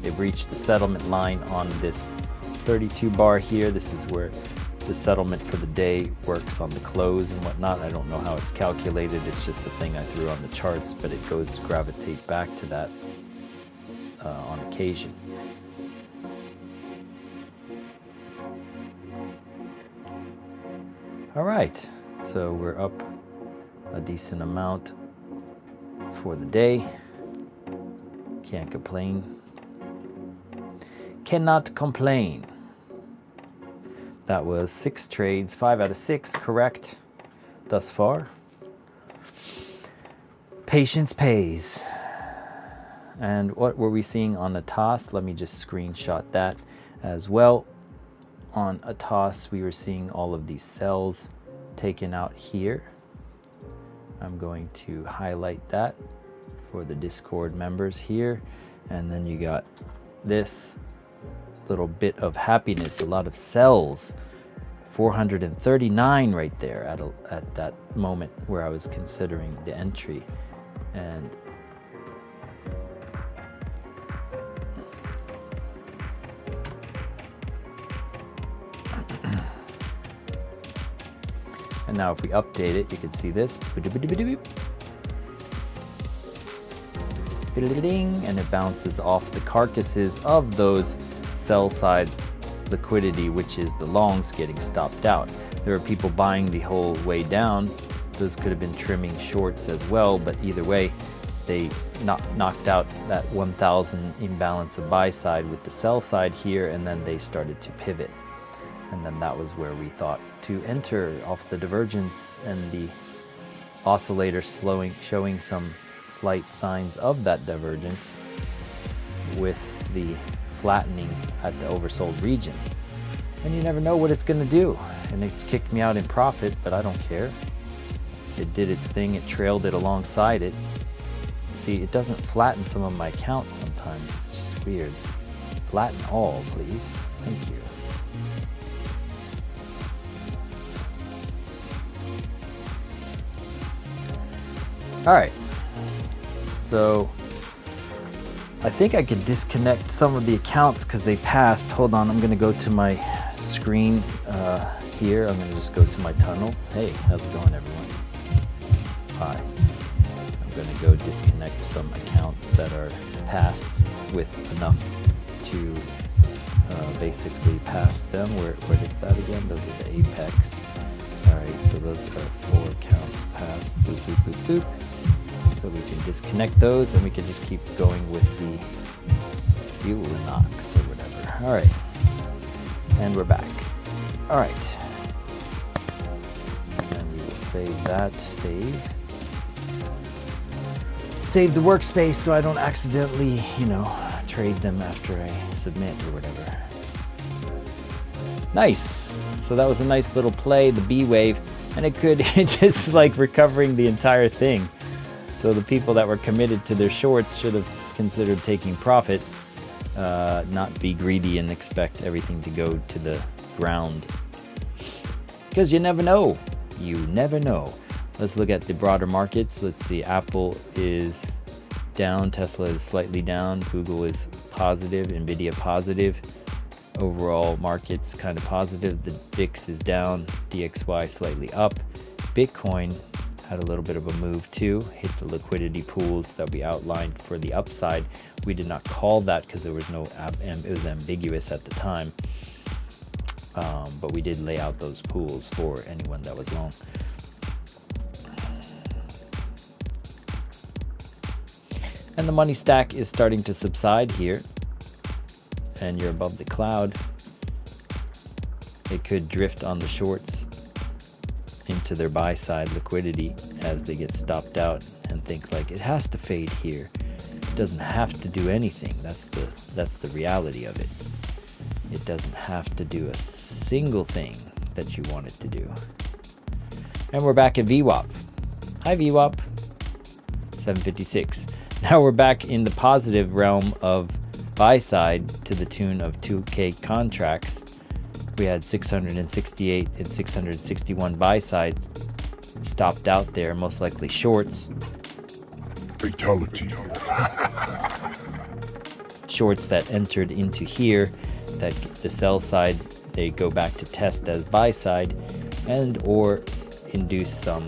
They've reached the settlement line on this 32 bar here. This is where the settlement for the day works on the close and whatnot. I don't know how it's calculated. It's just a thing I threw on the charts, but it goes to gravitate back to that on occasion. All right, so we're up a decent amount for the day. Can't complain. Cannot complain. That was 6 trades, 5 out of 6 correct thus far. Patience pays. And what were we seeing on a toss? Let me just screenshot that as well. On a toss, we were seeing all of these cells taken out here. I'm going to highlight that for the Discord members here. And then you got this little bit of happiness, a lot of cells, 439 right there at that moment where I was considering the entry. And and now if we update it, you can see this. And it bounces off the carcasses of those sell side liquidity, which is the longs getting stopped out. There are people buying the whole way down. Those could have been trimming shorts as well, but either way, they knocked out that 1,000 imbalance of buy side with the sell side here, and then they started to pivot. And then that was where we thought to enter off the divergence, and the oscillator showing some slight signs of that divergence with the flattening at the oversold region. And you never know what it's going to do. And it's kicked me out in profit, but I don't care. It did its thing. It trailed it alongside it. See, it doesn't flatten some of my accounts sometimes. It's just weird. Flatten all, please. Thank you. All right. So I think I could disconnect some of the accounts because they passed. Hold on, I'm going to go to my screen here. I'm going to just go to my tunnel. Hey, how's it going, everyone? Hi. I'm going to go disconnect some accounts that are passed with enough to basically pass them. Where is that again? Those are the apex. All right, so those are 4 accounts passed. Boop, boop, boop, boop. So we can disconnect those, and we can just keep going with the Fuel Knox or whatever. All right. And we're back. All right. And we will save that. Save the workspace so I don't accidentally, trade them after I submit or whatever. Nice. So that was a nice little play, the B wave, and it just like recovering the entire thing. So the people that were committed to their shorts should have considered taking profit, not be greedy and expect everything to go to the ground. Because you never know. You never know. Let's look at the broader markets. Let's see, Apple is down, Tesla is slightly down, Google is positive, Nvidia positive. Overall markets kind of positive. The VIX is down, DXY slightly up. Bitcoin had a little bit of a move too, hit the liquidity pools that we outlined for the upside. We did not call that because there was no, it was ambiguous at the time. But we did lay out those pools for anyone that was long. And the money stack is starting to subside here. And you're above the cloud. It could drift on the shorts into their buy side liquidity as they get stopped out and think like it has to fade here. It doesn't have to do anything. That's the reality of it. It doesn't have to do a single thing that you want it to do. And we're back at VWAP. Hi VWAP. 756. Now we're back in the positive realm of buy side to the tune of 2K contracts. We had 668 and 661 buy side stopped out there, most likely shorts. Fatality. Shorts that entered into here, that the sell side, they go back to test as buy side and or induce some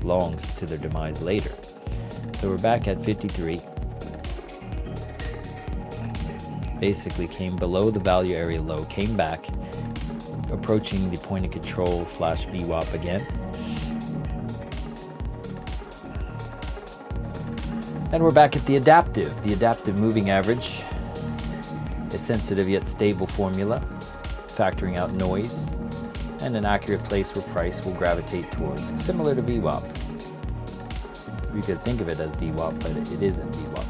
longs to their demise later. So we're back at 53. Basically came below the value area low, came back, approaching the point of control / VWAP again. And we're back at the adaptive moving average, a sensitive yet stable formula, factoring out noise, and an accurate place where price will gravitate towards, similar to VWAP. We could think of it as VWAP, but it isn't VWAP.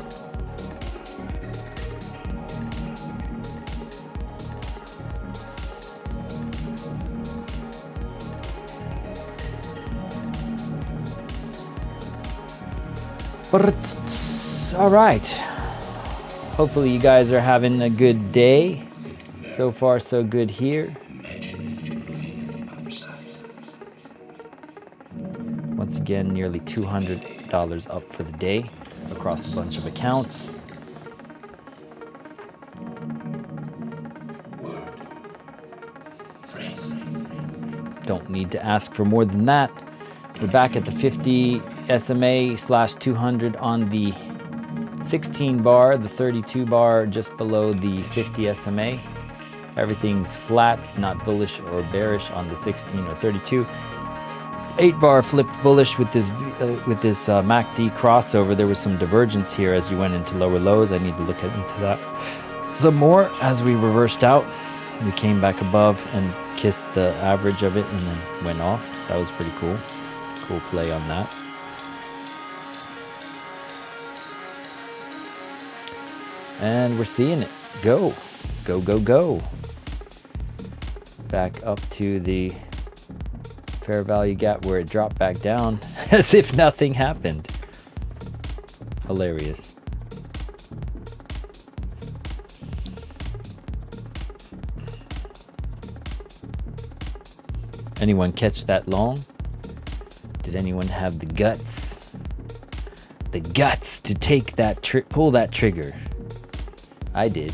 All right. Hopefully you guys are having a good day. So far, so good here. Once again, nearly $200 up for the day across a bunch of accounts. Don't need to ask for more than that. We're back at the 50 SMA / 200 on the 16 bar, the 32 bar just below the 50 SMA. Everything's flat, not bullish or bearish on the 16 or 32. 8 bar flipped bullish with this MACD crossover. There was some divergence here as you went into lower lows. I need to look into that some more. As we reversed out, we came back above and kissed the average of it and then went off. That was pretty cool. Cool play on that. And we're seeing it go. Back up to the fair value gap where it dropped back down as if nothing happened. Hilarious. Anyone catch that long? Did anyone have the guts? The guts to take that pull that trigger? I did.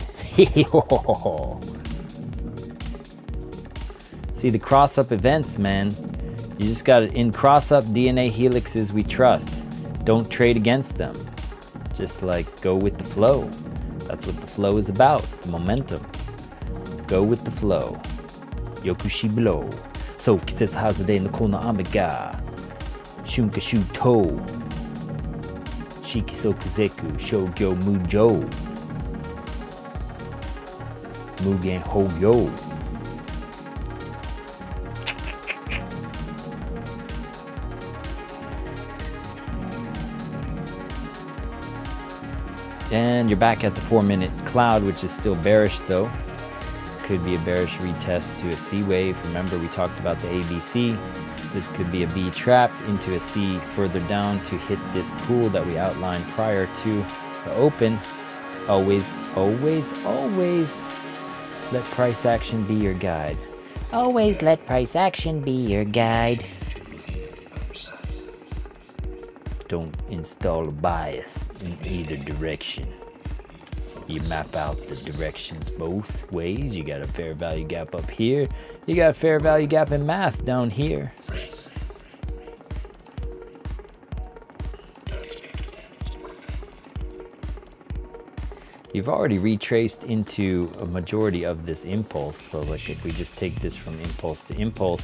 See, the cross-up events, man. You just got to, in cross-up DNA helixes we trust. Don't trade against them. Just like go with the flow. That's what the flow is about, the momentum. Go with the flow. Yokushi blow. So, kises hazude no kono ame ga shunka shuto Shikisokuzeku Shoujo Mujo Mugen Hoyo. And you're back at the 4-minute cloud, which is still bearish though. Could be a bearish retest to a C wave. Remember, we talked about the ABC. This could be a B trap into a C further down to hit this pool that we outlined prior to the open. Always, always, always let price action be your guide. Always let price action be your guide. Don't install a bias in either direction. You map out the directions both ways. You got a fair value gap up here. You got a fair value gap in math down here. You've already retraced into a majority of this impulse. So like if we just take this from impulse to impulse,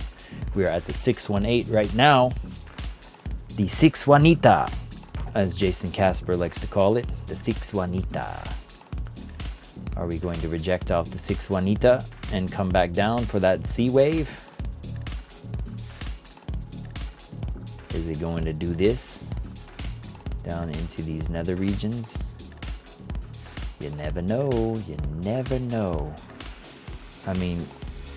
we're at the 618 right now. The 6 Juanita, as Jason Casper likes to call it, the 6 Juanita. Are we going to reject off the 6 Juanita and come back down for that C wave? Is it going to do this down into these nether regions? You never know, you never know. I mean,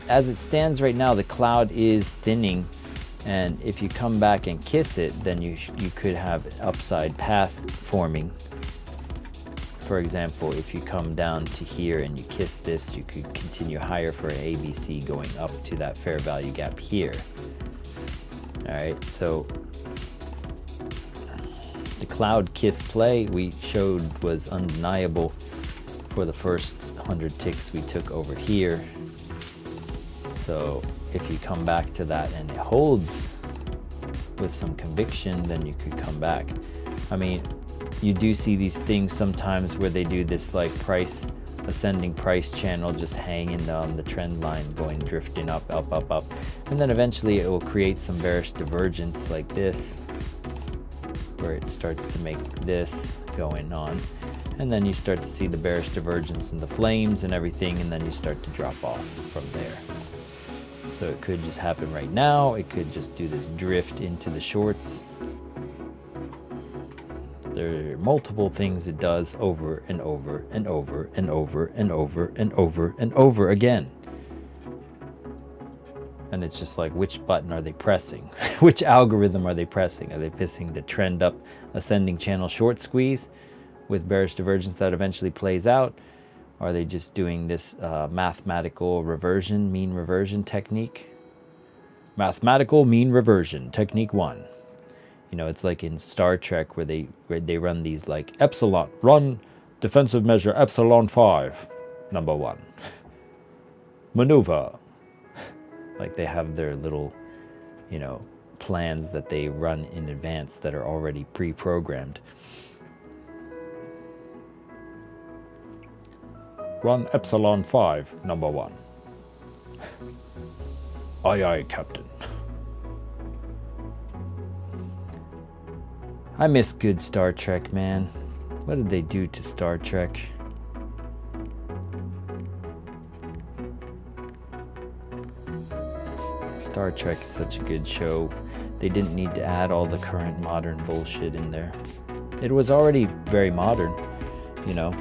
as it stands right now, the cloud is thinning, and if you come back and kiss it, then you could have an upside path forming. For example, if you come down to here and you kiss this, you could continue higher for an ABC going up to that fair value gap here. All right, so the cloud kiss play we showed was undeniable for the first 100 ticks we took over here. So if you come back to that and it holds with some conviction, then you could come back. I mean, you do see these things sometimes where they do this like ascending price channel just hanging on the trend line, going drifting up, up, up, up. And then eventually it will create some bearish divergence like this, where it starts to make this going on. And then you start to see the bearish divergence in the flames and everything, and then you start to drop off from there. So it could just happen right now. It could just do this drift into the shorts. There are multiple things it does over and over and over and over and over and over and over again. And it's just like, which button are they pressing? Which algorithm are they pressing? Are they pressing the trend up ascending channel short squeeze with bearish divergence that eventually plays out? Are they just doing this mathematical reversion, mean reversion technique? Mathematical mean reversion, technique 1. You know, it's like in Star Trek where they run these like epsilon, run defensive measure epsilon 5, number 1. Maneuver. Like they have their little, you know, plans that they run in advance that are already pre-programmed. Run epsilon 5, number 1. Aye, aye, Captain. I miss good Star Trek, man. What did they do to Star Trek? Star Trek is such a good show. They didn't need to add all the current modern bullshit in there. It was already very modern, you know.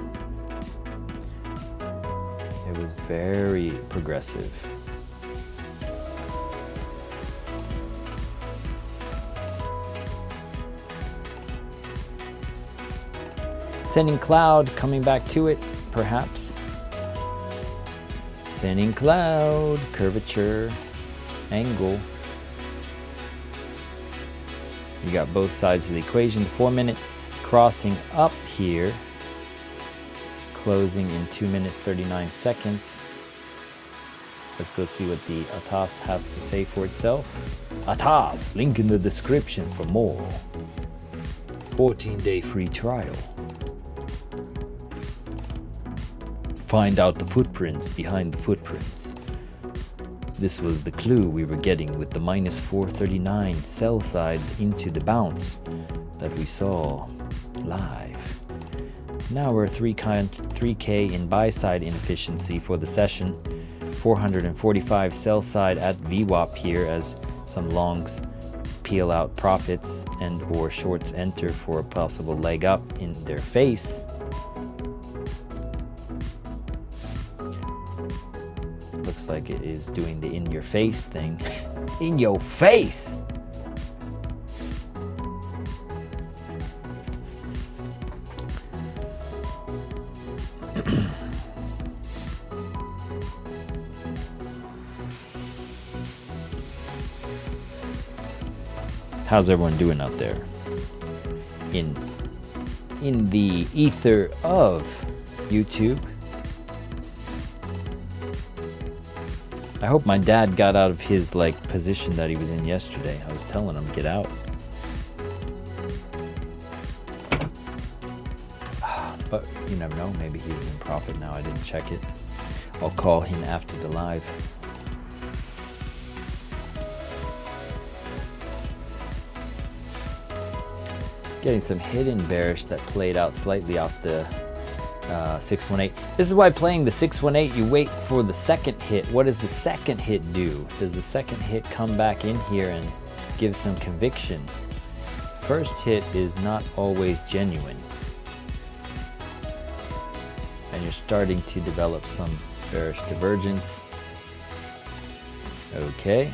It was very progressive. Thinning cloud, coming back to it, perhaps. Thinning cloud, curvature, angle. You got both sides of the equation. 4-minute crossing up here, closing in 2 minutes 39 seconds. Let's go see what the ATAS has to say for itself. ATAS, link in the description for more. 14-day free trial. Find out the footprints behind the footprints. This was the clue we were getting with the minus 439 sell side into the bounce that we saw live. Now we're 3K in buy side inefficiency for the session. 445 sell side at VWAP here as some longs peel out profits and or shorts enter for a possible leg up in their face. Looks like it is doing the in your face thing. In your face! How's everyone doing out there in the ether of YouTube? I hope my dad got out of his position that he was in yesterday. I was telling him, get out. But you never know, maybe he's in profit now. I didn't check it. I'll call him after the live. Getting some hidden bearish that played out slightly off the 618. This is why playing the 618, you wait for the second hit. What does the second hit do? Does the second hit come back in here and give some conviction? First hit is not always genuine. And you're starting to develop some bearish divergence. Okay.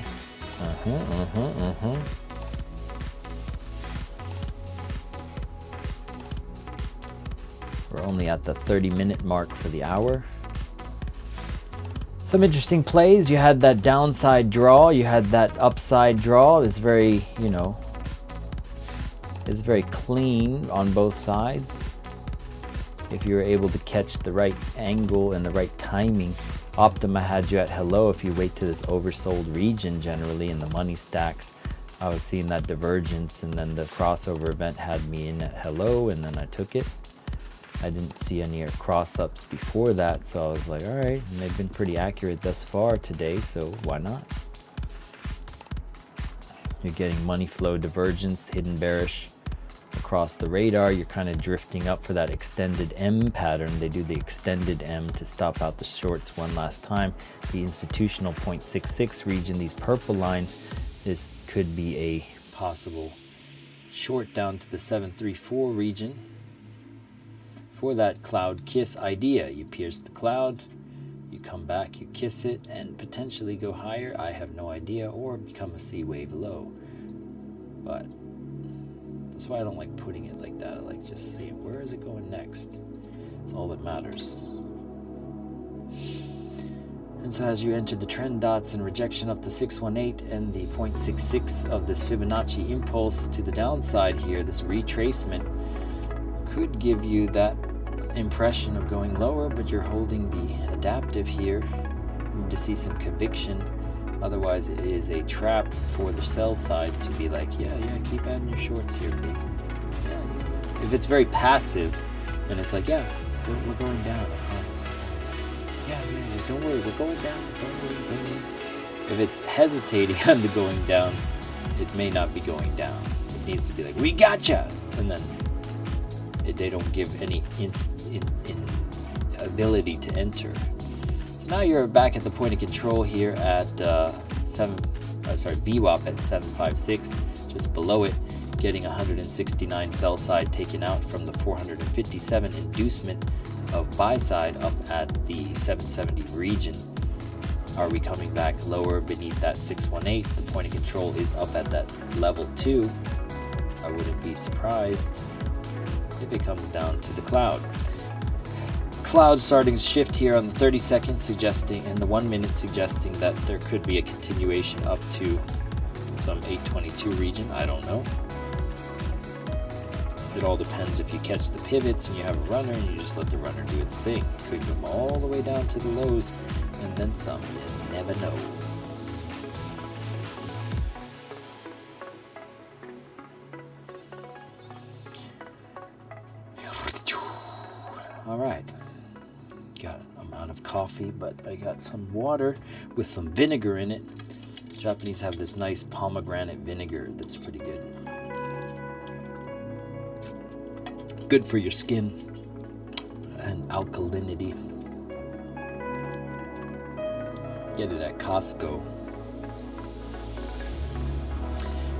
We're only at the 30-minute mark for the hour. Some interesting plays. You had that downside draw. You had that upside draw. It's very, it's very clean on both sides. If you were able to catch the right angle and the right timing. Optima had you at hello. If you wait to this oversold region generally in the money stacks, I was seeing that divergence, and then the crossover event had me in at hello, and then I took it. I didn't see any cross-ups before that, so I was like, all right, and they've been pretty accurate thus far today, so why not? You're getting money flow divergence, hidden bearish across the radar. You're kind of drifting up for that extended M pattern. They do the extended M to stop out the shorts one last time. The institutional 0.66 region, these purple lines, this could be a possible short down to the 734 region. For that cloud kiss idea, you pierce the cloud, you come back, you kiss it, and potentially go higher. I have no idea, or become a C wave low. But that's why I don't like putting it like that. I like just seeing where is it going next. That's all that matters. And so as you enter the trend dots and rejection of the 618 and the 0.66 of this Fibonacci impulse to the downside here, this retracement could give you that impression of going lower, but you're holding the adaptive here. You need to see some conviction. Otherwise, it is a trap for the sell side to be like, yeah, keep adding your shorts here, please. Yeah. If it's very passive, then it's like, yeah, we're going down, I promise. Yeah, don't worry, we're going down, don't worry. If it's hesitating on the going down, it may not be going down. It needs to be like, we gotcha! And then they don't give any ability to enter. So now you're back at the point of control here at VWAP at 756, just below it, getting 169 sell side taken out from the 457 inducement of buy side up at the 770 region. Are we coming back lower beneath that 618? The point of control is up at that level 2. I wouldn't be surprised if it comes down to the cloud. Cloud starting to shift here on the 30-second, suggesting, and the 1 minute suggesting that there could be a continuation up to some 822 region. I don't know. It all depends if you catch the pivots and you have a runner and you just let the runner do its thing. Could come all the way down to the lows and then some. You never know. All right. I'm out of coffee, but I got some water with some vinegar in it. Japanese have this nice pomegranate vinegar that's pretty good. Good for your skin and alkalinity. Get it at Costco.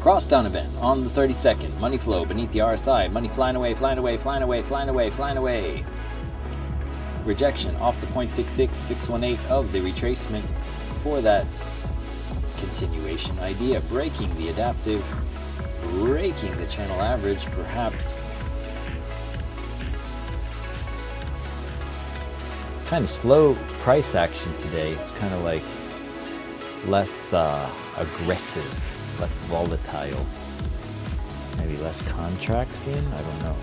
Cross down event on the 32nd. Money flow beneath the RSI. Money flying away, flying away, flying away, flying away, flying away. Rejection off the 0.66618 of the retracement for that continuation idea. Breaking the adaptive, breaking the channel average, perhaps. Kind of slow price action today. It's kind of like less aggressive. Less volatile, maybe less contracts in, I don't know.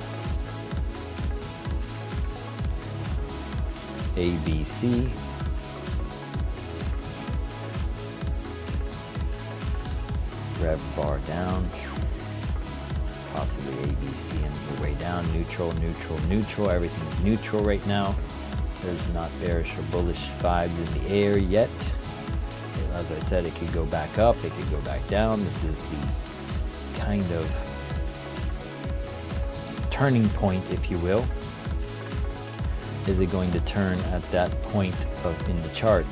ABC, rev bar down, possibly ABC and the way down, neutral, neutral, neutral, everything's neutral right now. There's not bearish or bullish vibes in the air yet. As I said, it could go back up, it could go back down. This is the kind of turning point, if you will. Is it going to turn at that point in the chart?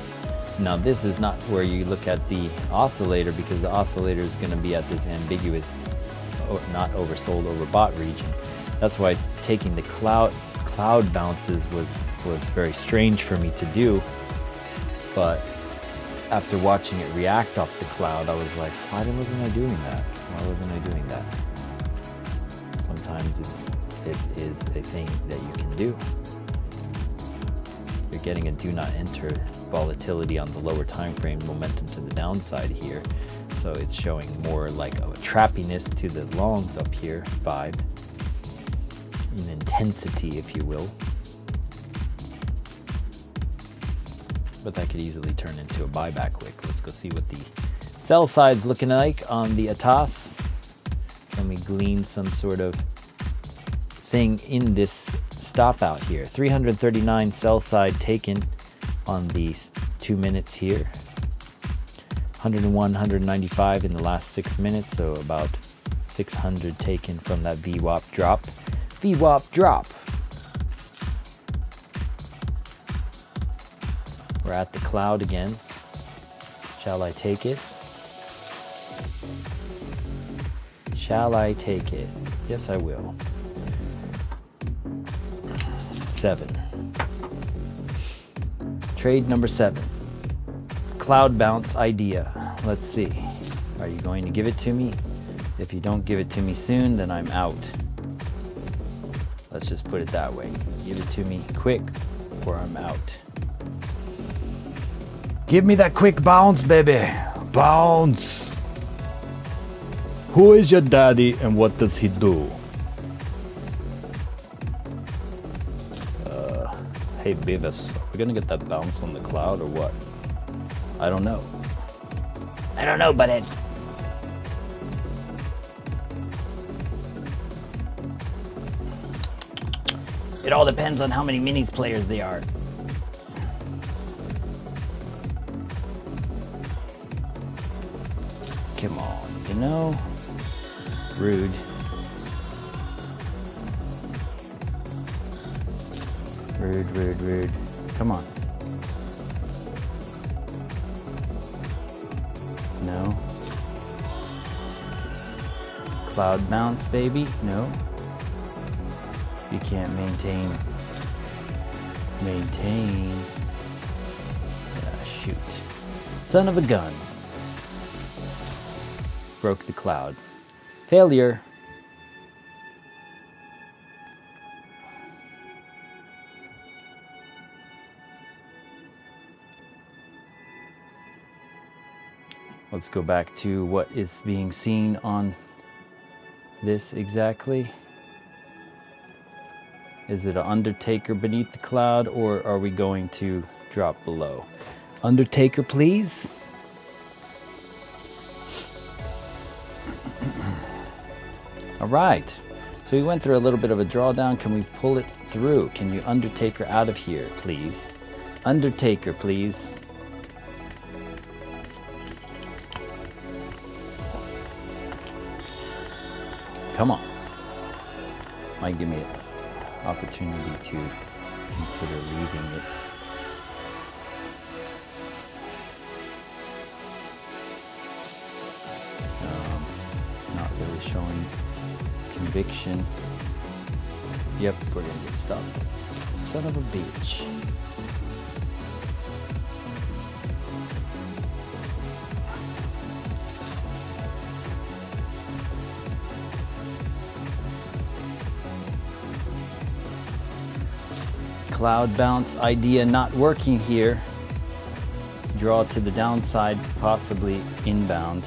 Now, this is not where you look at the oscillator, because the oscillator is going to be at this ambiguous, not oversold, overbought region. That's why taking the cloud bounces was very strange for me to do. But after watching it react off the cloud, I was like, why wasn't I doing that? Why wasn't I doing that? Sometimes it is a thing that you can do. You're getting a do not enter volatility on the lower time frame, momentum to the downside here. So it's showing more like of a trappiness to the longs up here, vibe, an intensity, if you will. But that could easily turn into a buyback wick. Let's go see what the sell side's looking like on the ATAS. Can we glean some sort of thing in this stop out here? 339 sell side taken on the 2 minutes here. 101, 195 in the last 6 minutes, so about 600 taken from that VWAP drop. VWAP drop. We're at the cloud again. Shall I take it? Shall I take it? Yes, I will. 7. Trade number 7. Cloud bounce idea. Let's see. Are you going to give it to me? If you don't give it to me soon, then I'm out. Let's just put it that way. Give it to me quick or I'm out. Give me that quick bounce, baby. Bounce. Who is your daddy and what does he do? Hey, Beavis, are we gonna get that bounce on the cloud or what? I don't know. I don't know, butthead. It all depends on how many minis players they are. Come on, you know? Rude. Rude, rude, rude. Come on. No. Cloud bounce, baby? No. You can't maintain. Shoot. Son of a gun. Broke the cloud. Failure. Let's go back to what is being seen on this exactly. Is it an Undertaker beneath the cloud, or are we going to drop below? Undertaker, please. All right. So we went through a little bit of a drawdown. Can we pull it through? Can you Undertaker out of here, please? Undertaker, please. Come on. Might give me opportunity to consider leaving it. Not really showing conviction. Yep, we're gonna get stopped. Son of a bitch. Cloud bounce idea not working here. Draw to the downside, possibly inbound.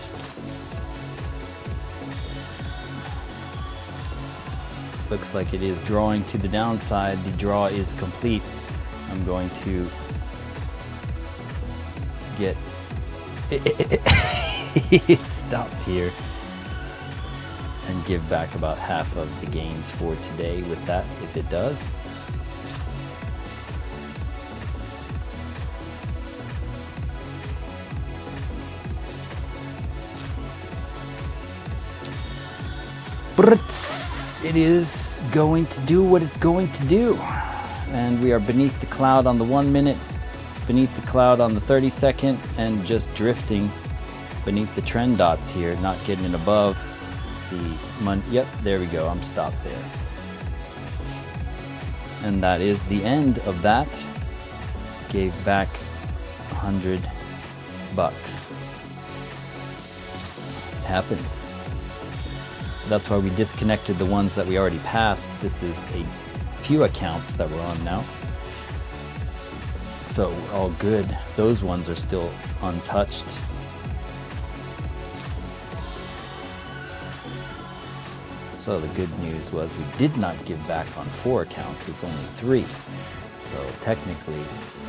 Looks like it is drawing to the downside. The draw is complete. I'm going to get stopped here and give back about half of the gains for today with that, if it does. It is going to do what it's going to do, and we are beneath the cloud on the 1 minute, beneath the cloud on the 30-second, and just drifting beneath the trend dots here, not getting it above the money. Yep, there we go. I'm stopped there, and that is the end of that. Gave back $100. It happens. That's why we disconnected the ones that we already passed. This is a few accounts that we're on now. So all good. Those ones are still untouched. So the good news was we did not give back on 4 accounts. It's only 3. So technically,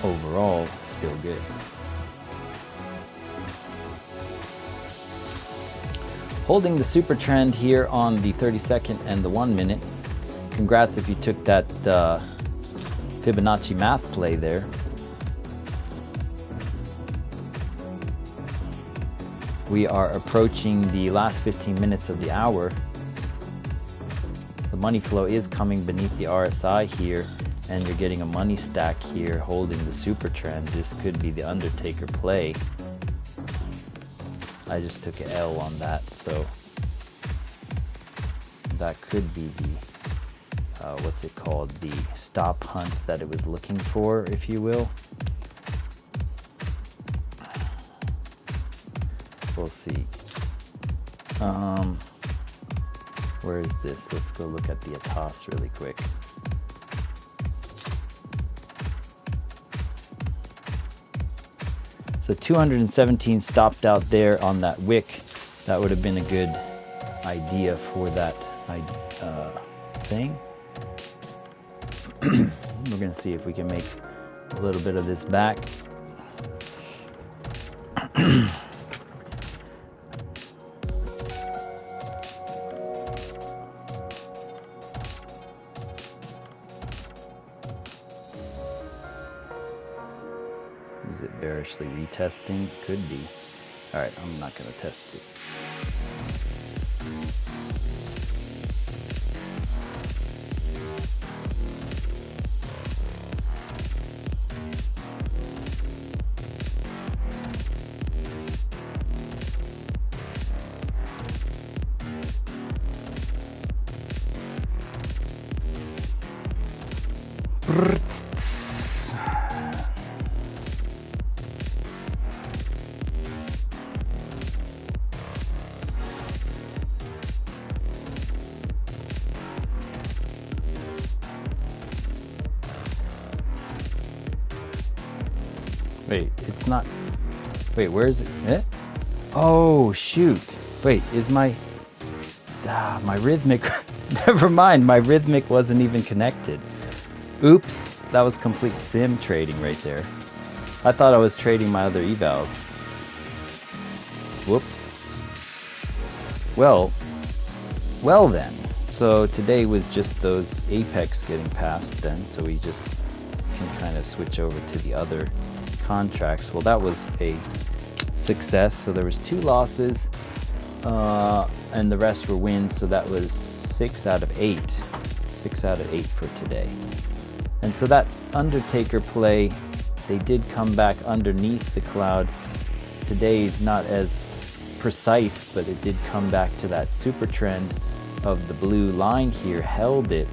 overall, still good. Holding the super trend here on the 30-second and the 1 minute. Congrats if you took that Fibonacci math play there. We are approaching the last 15 minutes of the hour. The money flow is coming beneath the RSI here, and you're getting a money stack here holding the super trend. This could be the Undertaker play. I just took an L on that, so that could be the what's it called, the stop hunt that it was looking for, if you will. We'll see. Where is this? Let's go look at the ATOS really quick. So 217 stopped out there on that wick. That would have been a good idea for that thing. We're going to see if we can make a little bit of this back. Is it bearishly retesting? Could be. Alright, I'm not going to test it. Wait, it's not. Wait, where is it? Eh? Oh, shoot. Wait, is my rhythmic. Never mind, my rhythmic wasn't even connected. Oops, that was complete sim trading right there. I thought I was trading my other evals. Whoops. Well then. So today was just those apex getting passed then, so we just can kind of switch over to the other contracts. Well, that was a success. So there was 2 losses and the rest were wins, so that was 6 out of 8. 6 out of 8 for today. And so that Undertaker play, they did come back underneath the cloud. Today's not as precise, but it did come back to that super trend of the blue line here, held it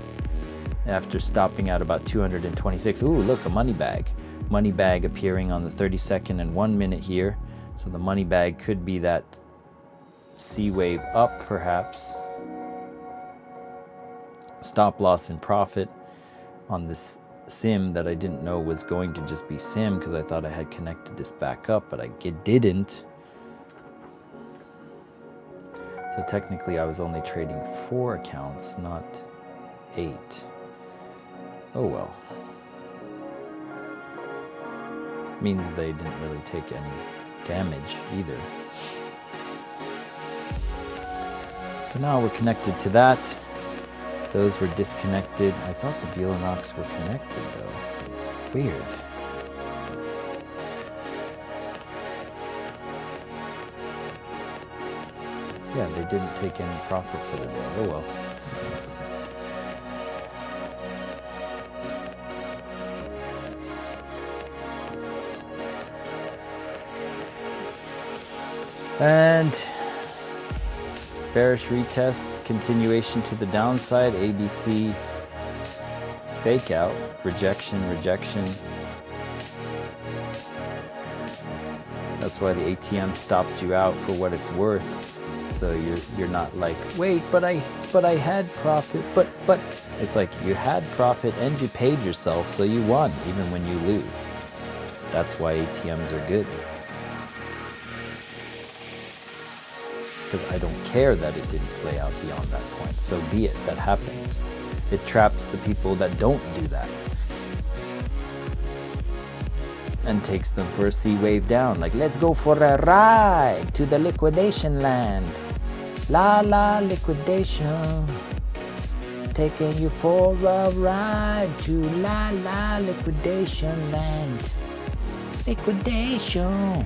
after stopping at about 226. Ooh, look, a money bag. Money bag appearing on the 30-second and 1 minute here. So the money bag could be that C wave up, perhaps. Stop loss in profit on this sim that I didn't know was going to just be sim, because I thought I had connected this back up, but I didn't. So technically I was only trading 4 accounts, not 8. Oh well. Means they didn't really take any damage either. So now we're connected to that. Those were disconnected. I thought the Bielanox were connected though. Weird. Yeah, they didn't take any profit for the day. Oh well. And bearish retest, continuation to the downside, ABC fake out, rejection. That's why the ATM stops you out for what it's worth. So you're not like, wait, but I had profit, but it's like you had profit and you paid yourself, so you won even when you lose. That's why ATMs are good. Because I don't care that it didn't play out beyond that point. So be it, that happens. It traps the people that don't do that. And takes them for a C wave down. Like, let's go for a ride to the liquidation land. La la liquidation. Taking you for a ride to la la liquidation land. Liquidation.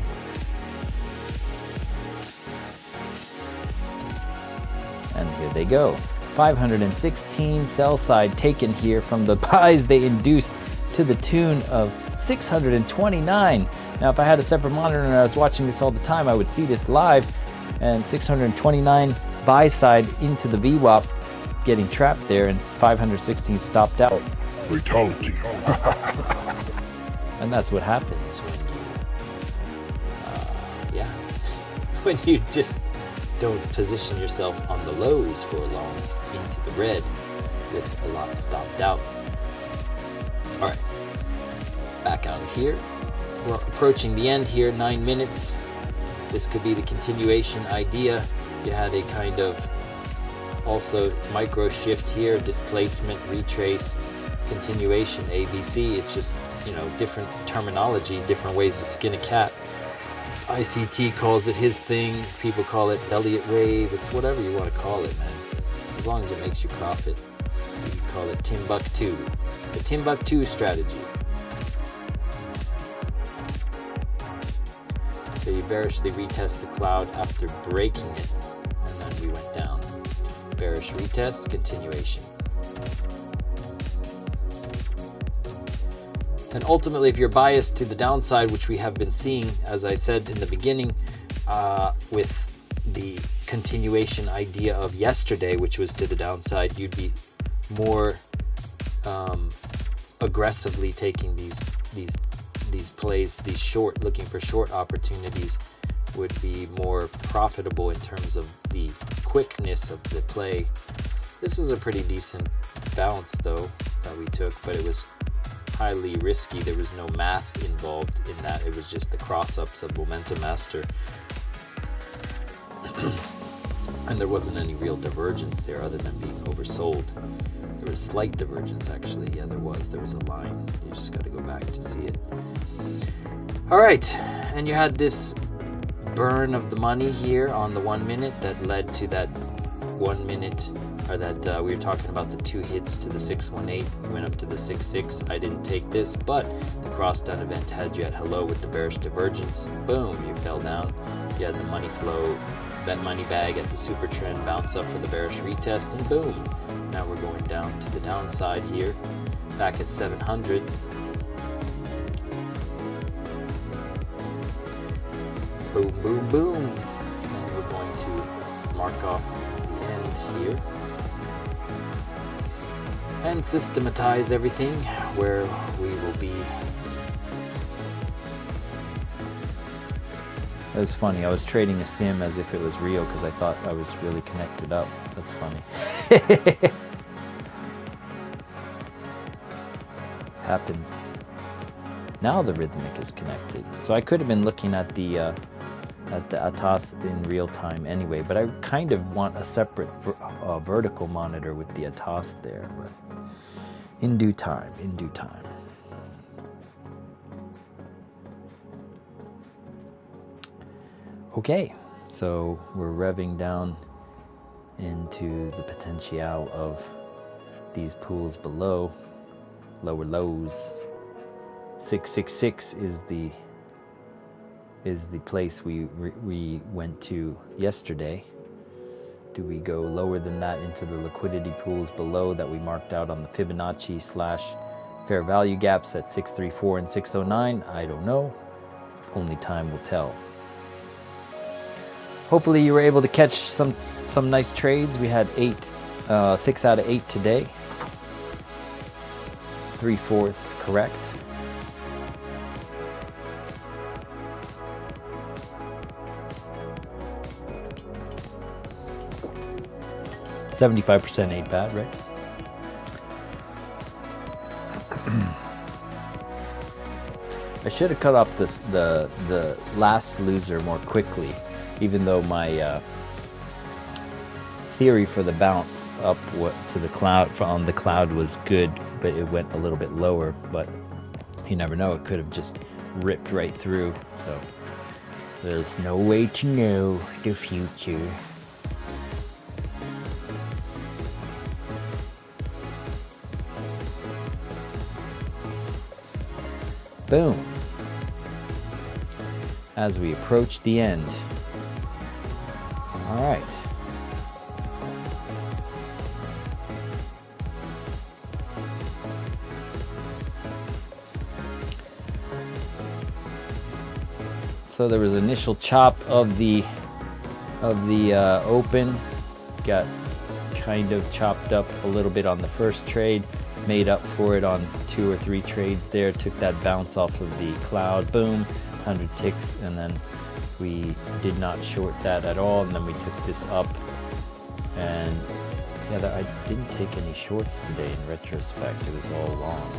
And here they go. 516 sell side taken here from the buys they induced to the tune of 629. Now, if I had a separate monitor and I was watching this all the time, I would see this live, and 629 buy side into the VWAP getting trapped there, and 516 stopped out. Fatality. And that's what happens when when you just don't position yourself on the lows for long into the red with a lot stopped out. All right, back out of here. We're approaching the end here, 9 minutes. This could be the continuation idea. You had a kind of also micro shift here, displacement, retrace, continuation, ABC. It's just, you know, different terminology, different ways to skin a cat. ICT calls it his thing. People call it Elliott wave. It's whatever you want to call it, man. As long as it makes you profit. You can call it Timbuktu. The Timbuktu strategy. So you bearishly retest the cloud after breaking it, and then we went down. Bearish retest, continuation. And ultimately, if you're biased to the downside, which we have been seeing, as I said in the beginning, with the continuation idea of yesterday, which was to the downside, you'd be more aggressively taking these plays, these short, looking for short opportunities, would be more profitable in terms of the quickness of the play. This was a pretty decent bounce, though, that we took, but it was highly risky. There was no math involved in that. It was just the cross-ups of Momentum Master. And there wasn't any real divergence there other than being oversold. There was slight divergence, actually. Yeah, there was. There was a line. You just got to go back to see it. All right. And you had this burn of the money here on the 1 minute that led to that 1 minute, or that we were talking about the 2 hits to the 618. We went up to the 66. I didn't take this, but the cross down event had you at hello with the bearish divergence. Boom, you fell down. You had the money flow that money bag at the super trend, bounce up for the bearish retest, and boom. Now we're going down to the downside here, back at 700. Boom, boom, boom. And we're going to mark off the end here and systematize everything where we will be. That was funny. I was trading a sim as if it was real because I thought I was really connected up. That's funny. Happens. Now the rhythmic is connected. So I could have been looking at the ATAS in real time anyway, but I kind of want a separate vertical monitor with the ATAS there. But in due time, in due time. Okay, so we're revving down into the potential of these pools below, lower lows. 666 is the place we went to yesterday. Do we go lower than that into the liquidity pools below that we marked out on the Fibonacci / fair value gaps at 634 and 609? I don't know. Only time will tell. Hopefully you were able to catch some nice trades. We had 6 out of 8 today. 3/4 correct. $75% ain't bad, right? I should have cut off the last loser more quickly, even though my theory for the bounce up to the cloud on the cloud was good, but it went a little bit lower. But you never know; it could have just ripped right through. So there's no way to know the future. Boom. As we approach the end. All right. So there was initial chop of the open, got kind of chopped up a little bit on the first trade, made up for it on 2 or 3 trades there, took that bounce off of the cloud, boom, 100 ticks, and then we did not short that at all, and then we took this up, and yeah, I didn't take any shorts today in retrospect, it was all long.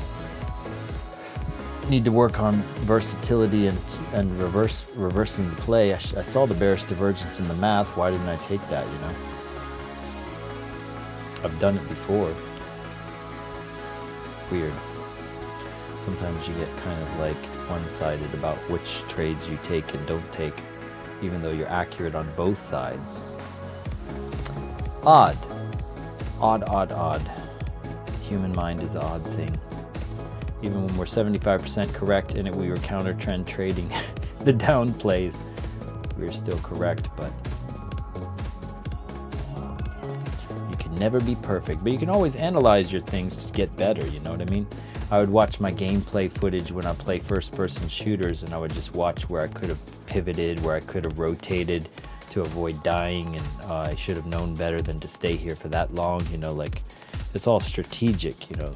Need to work on versatility and reversing the play. I saw the bearish divergence in the math, why didn't I take that, you know? I've done it before. Weird. Sometimes you get kind of like one-sided about which trades you take and don't take, even though you're accurate on both sides. Odd. Odd. Human mind is an odd thing. Even when we're 75% correct and we were counter trend trading the down plays, we were still correct, but you can never be perfect. But you can always analyze your things to get better, you know what I mean? I would watch my gameplay footage when I play first-person shooters, and I would just watch where I could have pivoted, where I could have rotated to avoid dying, and I should have known better than to stay here for that long, you know, like, it's all strategic, you know,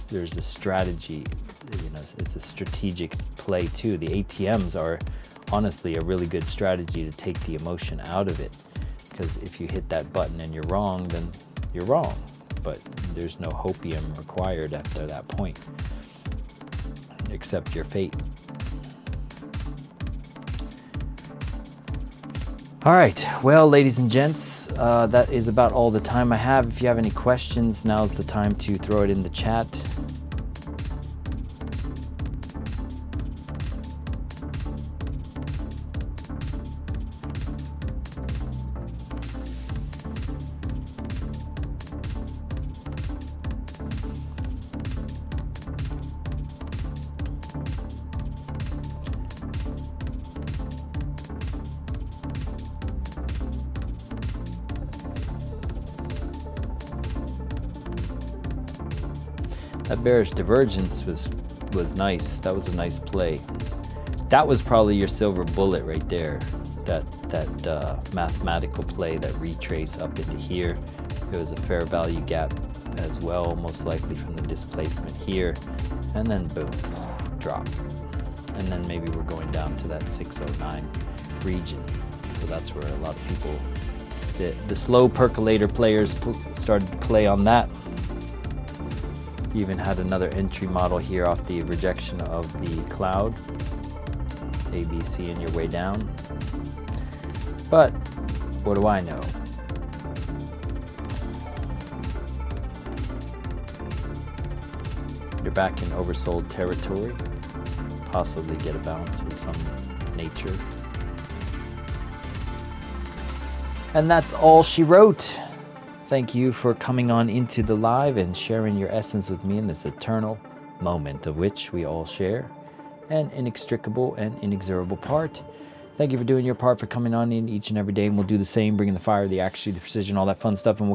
there's a strategy, you know, it's a strategic play too. The ATMs are honestly a really good strategy to take the emotion out of it, because if you hit that button and you're wrong, then you're wrong, but there's no hopium required after that point. Accept your fate. All right, well, ladies and gents, that is about all the time I have. If you have any questions, now's the time to throw it in the chat. That bearish divergence was nice. That was a nice play. That was probably your silver bullet right there. That mathematical play that retraced up into here. It was a fair value gap as well, most likely from the displacement here, and then boom, drop. And then maybe we're going down to that 609 region. So that's where a lot of people, the slow percolator players started to play on that. Even had another entry model here off the rejection of the cloud. ABC in your way down. But what do I know? You're back in oversold territory. Possibly get a bounce of some nature. And that's all she wrote. Thank you for coming on into the live and sharing your essence with me in this eternal moment of which we all share, an inextricable and inexorable part. Thank you for doing your part, for coming on in each and every day, and we'll do the same, bringing the fire, the accuracy, the precision, all that fun stuff, and we'll